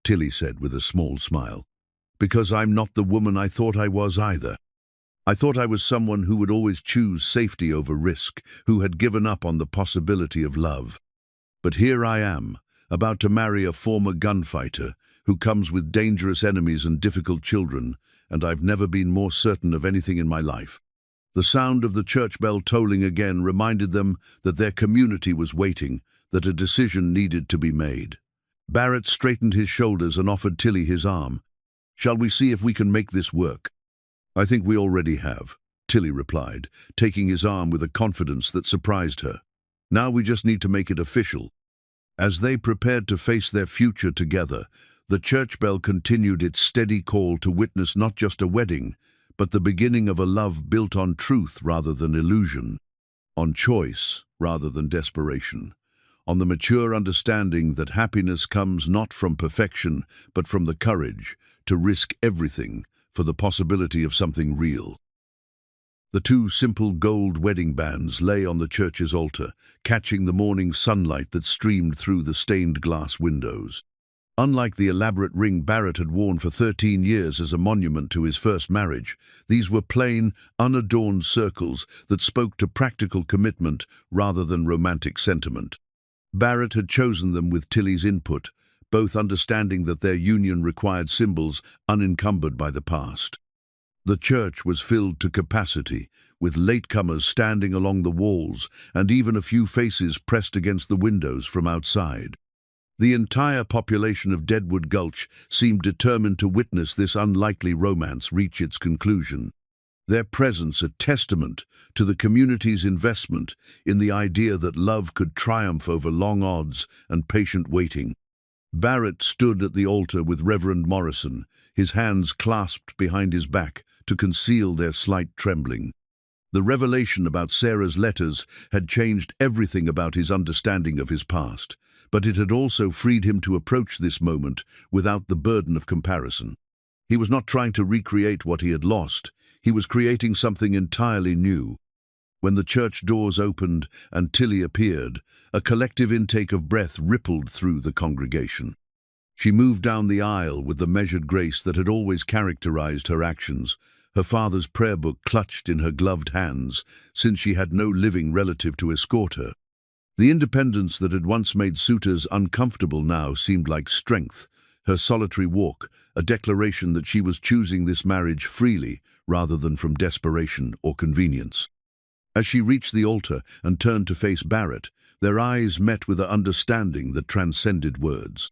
Tilly said with a small smile. "Because I'm not the woman I thought I was either. I thought I was someone who would always choose safety over risk, who had given up on the possibility of love. But here I am, about to marry a former gunfighter who comes with dangerous enemies and difficult children, and I've never been more certain of anything in my life." The sound of the church bell tolling again reminded them that their community was waiting, that a decision needed to be made. Barrett straightened his shoulders and offered Tilly his arm. "Shall we see if we can make this work?" "I think we already have," Tilly replied, taking his arm with a confidence that surprised her. "Now we just need to make it official." As they prepared to face their future together, the church bell continued its steady call to witness not just a wedding, but the beginning of a love built on truth rather than illusion, on choice rather than desperation, on the mature understanding that happiness comes not from perfection, but from the courage to risk everything for the possibility of something real. The two simple gold wedding bands lay on the church's altar, catching the morning sunlight that streamed through the stained glass windows. Unlike the elaborate ring Barrett had worn for 13 years as a monument to his first marriage, these were plain, unadorned circles that spoke to practical commitment rather than romantic sentiment. Barrett had chosen them with Tilly's input, both understanding that their union required symbols unencumbered by the past. The church was filled to capacity, with latecomers standing along the walls and even a few faces pressed against the windows from outside. The entire population of Deadwood Gulch seemed determined to witness this unlikely romance reach its conclusion, their presence a testament to the community's investment in the idea that love could triumph over long odds and patient waiting. Barrett stood at the altar with Reverend Morrison, his hands clasped behind his back to conceal their slight trembling. The revelation about Sarah's letters had changed everything about his understanding of his past, but it had also freed him to approach this moment without the burden of comparison. He was not trying to recreate what he had lost, he was creating something entirely new. When the church doors opened and Tilly appeared, a collective intake of breath rippled through the congregation. She moved down the aisle with the measured grace that had always characterized her actions, her father's prayer book clutched in her gloved hands, since she had no living relative to escort her. The independence that had once made suitors uncomfortable now seemed like strength, her solitary walk, a declaration that she was choosing this marriage freely rather than from desperation or convenience. As she reached the altar and turned to face Barrett, their eyes met with an understanding that transcended words.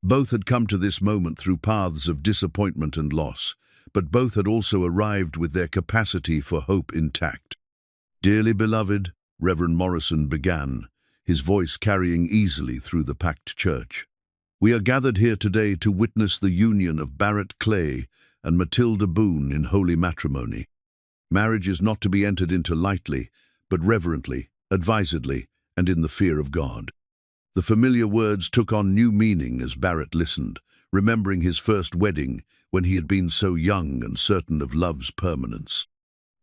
Both had come to this moment through paths of disappointment and loss, but both had also arrived with their capacity for hope intact. "Dearly beloved," Reverend Morrison began, his voice carrying easily through the packed church, "we are gathered here today to witness the union of Barrett Clay and Matilda Boone in holy matrimony. Marriage is not to be entered into lightly, but reverently, advisedly, and in the fear of God." The familiar words took on new meaning as Barrett listened, remembering his first wedding when he had been so young and certain of love's permanence.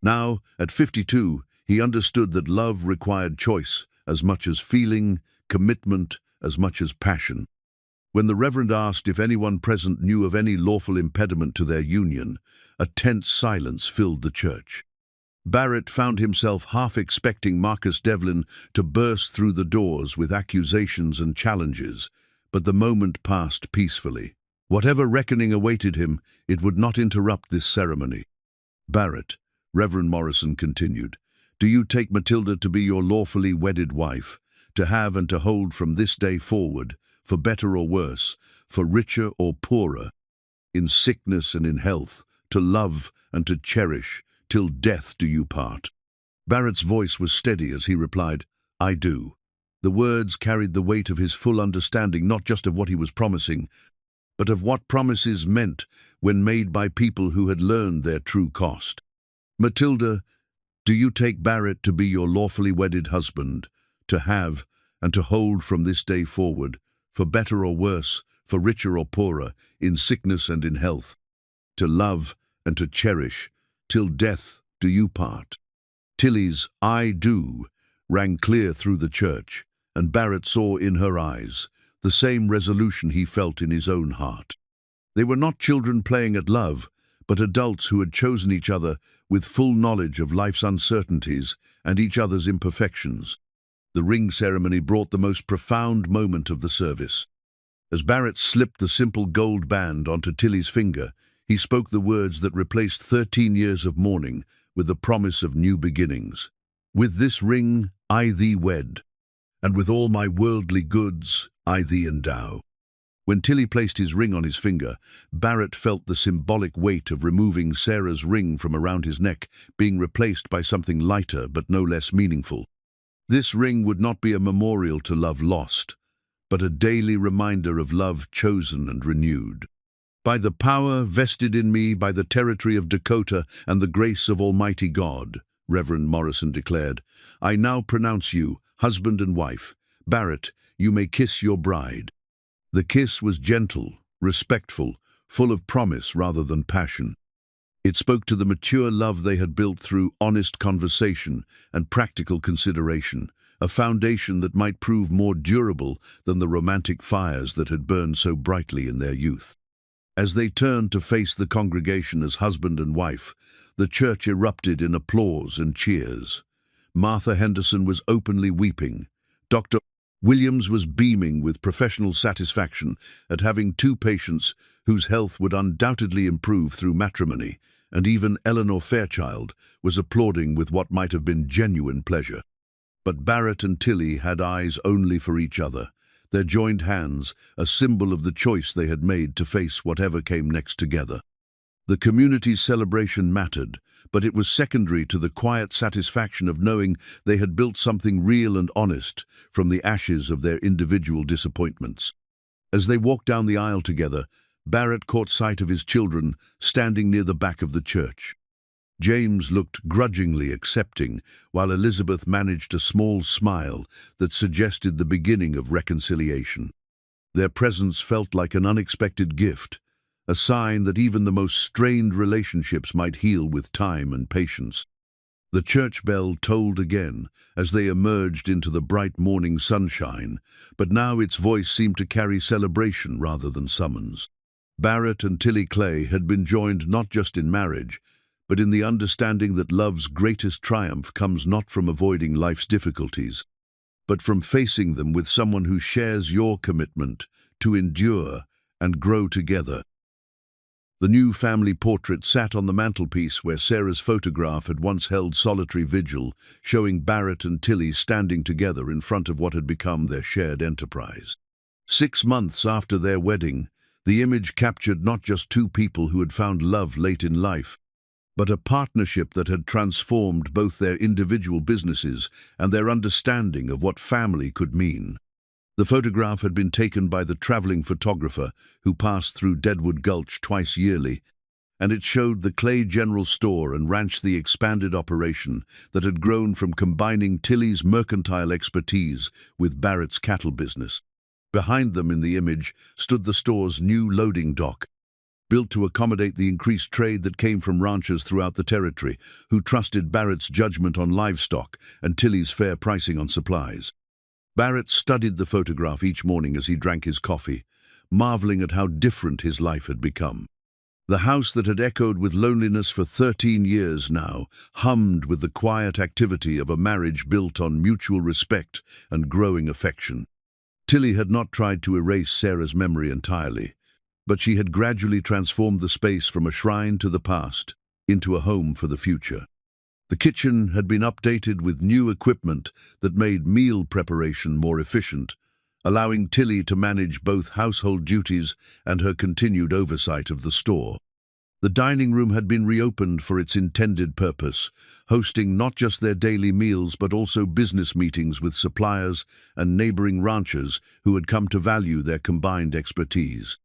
Now, at 52, he understood that love required choice as much as feeling, commitment as much as passion. When the Reverend asked if anyone present knew of any lawful impediment to their union, a tense silence filled the church. Barrett found himself half expecting Marcus Devlin to burst through the doors with accusations and challenges, but the moment passed peacefully. Whatever reckoning awaited him, it would not interrupt this ceremony. "Barrett," Reverend Morrison continued, "do you take Matilda to be your lawfully wedded wife, to have and to hold from this day forward, for better or worse, for richer or poorer, in sickness and in health, to love and to cherish, till death do you part?" Barrett's voice was steady as he replied, "I do." The words carried the weight of his full understanding not just of what he was promising, but of what promises meant when made by people who had learned their true cost. "Matilda, do you take Barrett to be your lawfully wedded husband, to have and to hold from this day forward, for better or worse, for richer or poorer, in sickness and in health, to love and to cherish, till death do you part?" Tilly's "I do" rang clear through the church, and Barrett saw in her eyes the same resolution he felt in his own heart. They were not children playing at love, but adults who had chosen each other with full knowledge of life's uncertainties and each other's imperfections. The ring ceremony brought the most profound moment of the service. As Barrett slipped the simple gold band onto Tilly's finger, he spoke the words that replaced 13 years of mourning with the promise of new beginnings. "With this ring I thee wed, and with all my worldly goods I thee endow." When Tilly placed his ring on his finger, Barrett felt the symbolic weight of removing Sarah's ring from around his neck being replaced by something lighter but no less meaningful. This ring would not be a memorial to love lost, but a daily reminder of love chosen and renewed. "By the power vested in me by the territory of Dakota and the grace of Almighty God," Reverend Morrison declared, "I now pronounce you husband and wife. Barrett, you may kiss your bride." The kiss was gentle, respectful, full of promise rather than passion. It spoke to the mature love they had built through honest conversation and practical consideration, a foundation that might prove more durable than the romantic fires that had burned so brightly in their youth. As they turned to face the congregation as husband and wife, the church erupted in applause and cheers. Martha Henderson was openly weeping. Dr. Williams was beaming with professional satisfaction at having two patients whose health would undoubtedly improve through matrimony, and even Eleanor Fairchild was applauding with what might have been genuine pleasure. But Barrett and Tilly had eyes only for each other, their joined hands a symbol of the choice they had made to face whatever came next together. The community's celebration mattered, but it was secondary to the quiet satisfaction of knowing they had built something real and honest from the ashes of their individual disappointments. As they walked down the aisle together, Barrett caught sight of his children standing near the back of the church. James looked grudgingly accepting, while Elizabeth managed a small smile that suggested the beginning of reconciliation. Their presence felt like an unexpected gift, a sign that even the most strained relationships might heal with time and patience. The church bell tolled again as they emerged into the bright morning sunshine, but now its voice seemed to carry celebration rather than summons. Barrett and Tilly Clay had been joined not just in marriage, but in the understanding that love's greatest triumph comes not from avoiding life's difficulties, but from facing them with someone who shares your commitment to endure and grow together. The new family portrait sat on the mantelpiece where Sarah's photograph had once held solitary vigil, showing Barrett and Tilly standing together in front of what had become their shared enterprise. 6 months after their wedding, the image captured not just two people who had found love late in life, but a partnership that had transformed both their individual businesses and their understanding of what family could mean. The photograph had been taken by the traveling photographer who passed through Deadwood Gulch twice yearly, and it showed the Clay General Store and Ranch, the expanded operation that had grown from combining Tilly's mercantile expertise with Barrett's cattle business. Behind them in the image stood the store's new loading dock, built to accommodate the increased trade that came from ranchers throughout the territory, who trusted Barrett's judgment on livestock and Tilly's fair pricing on supplies. Barrett studied the photograph each morning as he drank his coffee, marveling at how different his life had become. The house that had echoed with loneliness for 13 years now hummed with the quiet activity of a marriage built on mutual respect and growing affection. Tilly had not tried to erase Sarah's memory entirely, but she had gradually transformed the space from a shrine to the past into a home for the future. The kitchen had been updated with new equipment that made meal preparation more efficient, allowing Tilly to manage both household duties and her continued oversight of the store. The dining room had been reopened for its intended purpose, hosting not just their daily meals but also business meetings with suppliers and neighboring ranchers who had come to value their combined expertise.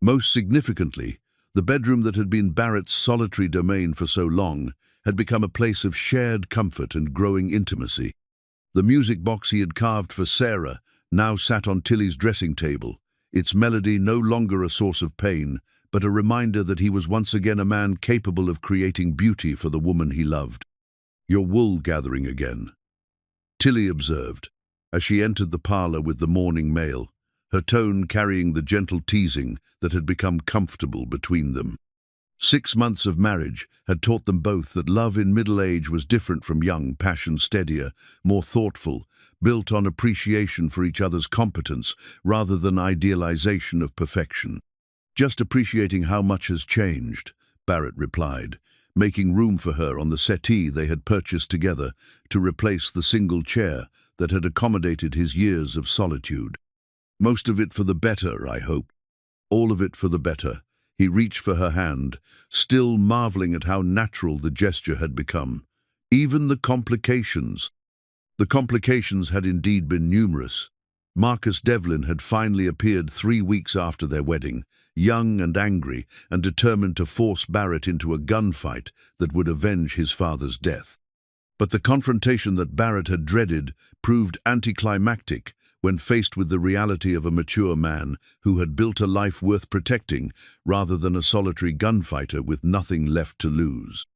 Most significantly, the bedroom that had been Barrett's solitary domain for so long had become a place of shared comfort and growing intimacy. The music box he had carved for Sarah now sat on Tilly's dressing table, its melody no longer a source of pain, but a reminder that he was once again a man capable of creating beauty for the woman he loved. "You're wool gathering again," Tilly observed, as she entered the parlor with the morning mail, her tone carrying the gentle teasing that had become comfortable between them. 6 months of marriage had taught them both that love in middle age was different from young passion, steadier, more thoughtful, built on appreciation for each other's competence rather than idealization of perfection. "Just appreciating how much has changed," Barrett replied, making room for her on the settee they had purchased together to replace the single chair that had accommodated his years of solitude. "Most of it for the better, I hope." "All of it for the better." He reached for her hand, still marveling at how natural the gesture had become. Even the complications. The complications had indeed been numerous. Marcus Devlin had finally appeared 3 weeks after their wedding, young and angry, and determined to force Barrett into a gunfight that would avenge his father's death. But the confrontation that Barrett had dreaded proved anticlimactic when faced with the reality of a mature man who had built a life worth protecting rather than a solitary gunfighter with nothing left to lose.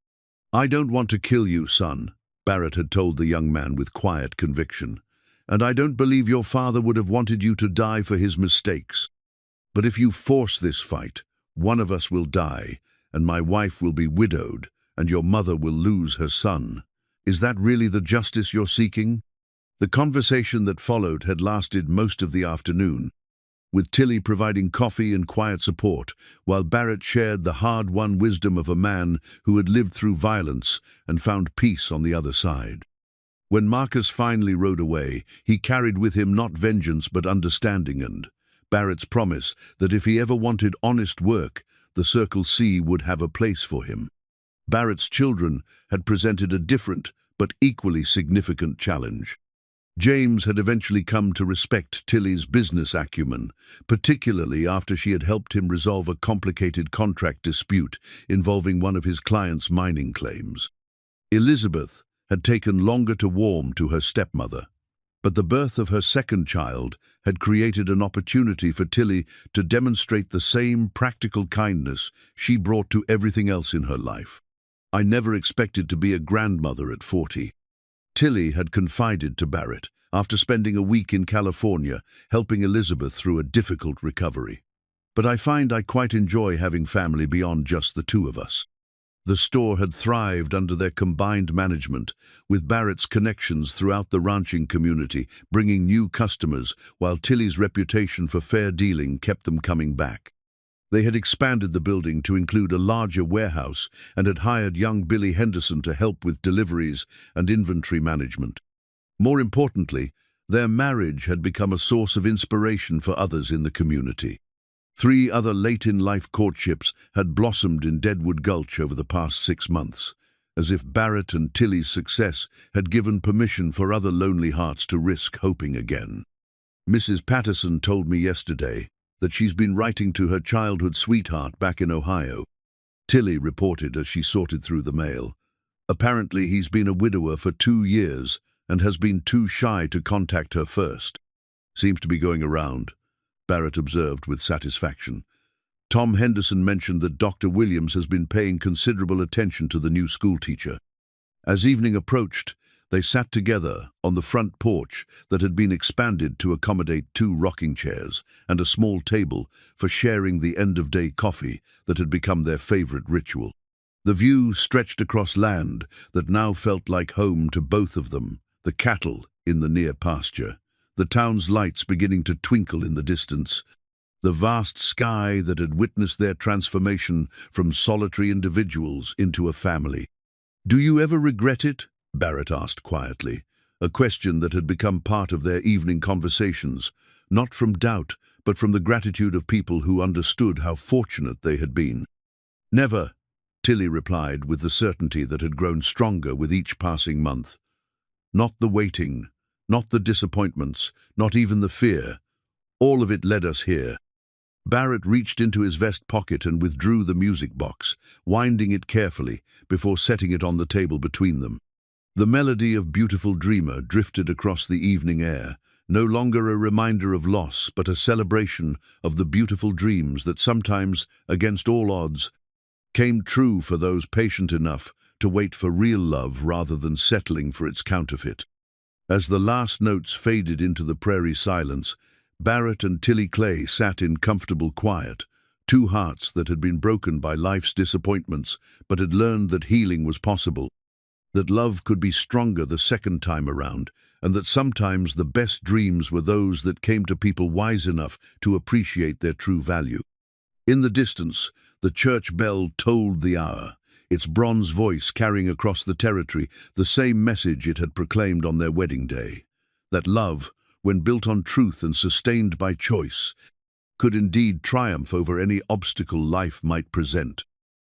"I don't want to kill you, son," Barrett had told the young man with quiet conviction, "and I don't believe your father would have wanted you to die for his mistakes. But if you force this fight, one of us will die, and my wife will be widowed, and your mother will lose her son. Is that really the justice you're seeking?" The conversation that followed had lasted most of the afternoon, with Tilly providing coffee and quiet support, while Barrett shared the hard-won wisdom of a man who had lived through violence and found peace on the other side. When Marcus finally rode away, he carried with him not vengeance but understanding and Barrett's promise that if he ever wanted honest work, the Circle C would have a place for him. Barrett's children had presented a different but equally significant challenge. James had eventually come to respect Tilly's business acumen, particularly after she had helped him resolve a complicated contract dispute involving one of his client's mining claims. Elizabeth had taken longer to warm to her stepmother, but the birth of her second child had created an opportunity for Tilly to demonstrate the same practical kindness she brought to everything else in her life. "I never expected to be a grandmother at 40. Tilly had confided to Barrett after spending a week in California helping Elizabeth through a difficult recovery. "But I find I quite enjoy having family beyond just the two of us." The store had thrived under their combined management, with Barrett's connections throughout the ranching community bringing new customers, while Tilly's reputation for fair dealing kept them coming back. They had expanded the building to include a larger warehouse and had hired young Billy Henderson to help with deliveries and inventory management. More importantly, their marriage had become a source of inspiration for others in the community. 3 other late-in-life courtships had blossomed in Deadwood Gulch over the past 6 months, as if Barrett and Tilly's success had given permission for other lonely hearts to risk hoping again. "Mrs. Patterson told me yesterday that she's been writing to her childhood sweetheart back in Ohio," Tilly reported as she sorted through the mail. "Apparently he's been a widower for 2 years and has been too shy to contact her first." "Seems to be going around," Barrett observed with satisfaction. Tom Henderson mentioned that Dr. Williams has been paying considerable attention to the new schoolteacher. As evening approached, They sat together on the front porch that had been expanded to accommodate 2 rocking chairs and a small table for sharing the end-of-day coffee that had become their favorite ritual. The view stretched across land that now felt like home to both of them, the cattle in the near pasture, the town's lights beginning to twinkle in the distance, the vast sky that had witnessed their transformation from solitary individuals into a family. "Do you ever regret it?" Barrett asked quietly, a question that had become part of their evening conversations, not from doubt, but from the gratitude of people who understood how fortunate they had been. "Never," Tilly replied with the certainty that had grown stronger with each passing month. "Not the waiting, not the disappointments, not even the fear. All of it led us here." Barrett reached into his vest pocket and withdrew the music box, winding it carefully before setting it on the table between them. The melody of Beautiful Dreamer drifted across the evening air, no longer a reminder of loss, but a celebration of the beautiful dreams that sometimes, against all odds, came true for those patient enough to wait for real love rather than settling for its counterfeit. As the last notes faded into the prairie silence, Barrett and Tilly Clay sat in comfortable quiet, 2 hearts that had been broken by life's disappointments but had learned that healing was possible, that love could be stronger the second time around, and that sometimes the best dreams were those that came to people wise enough to appreciate their true value. In the distance, the church bell tolled the hour, its bronze voice carrying across the territory the same message it had proclaimed on their wedding day, that love, when built on truth and sustained by choice, could indeed triumph over any obstacle life might present.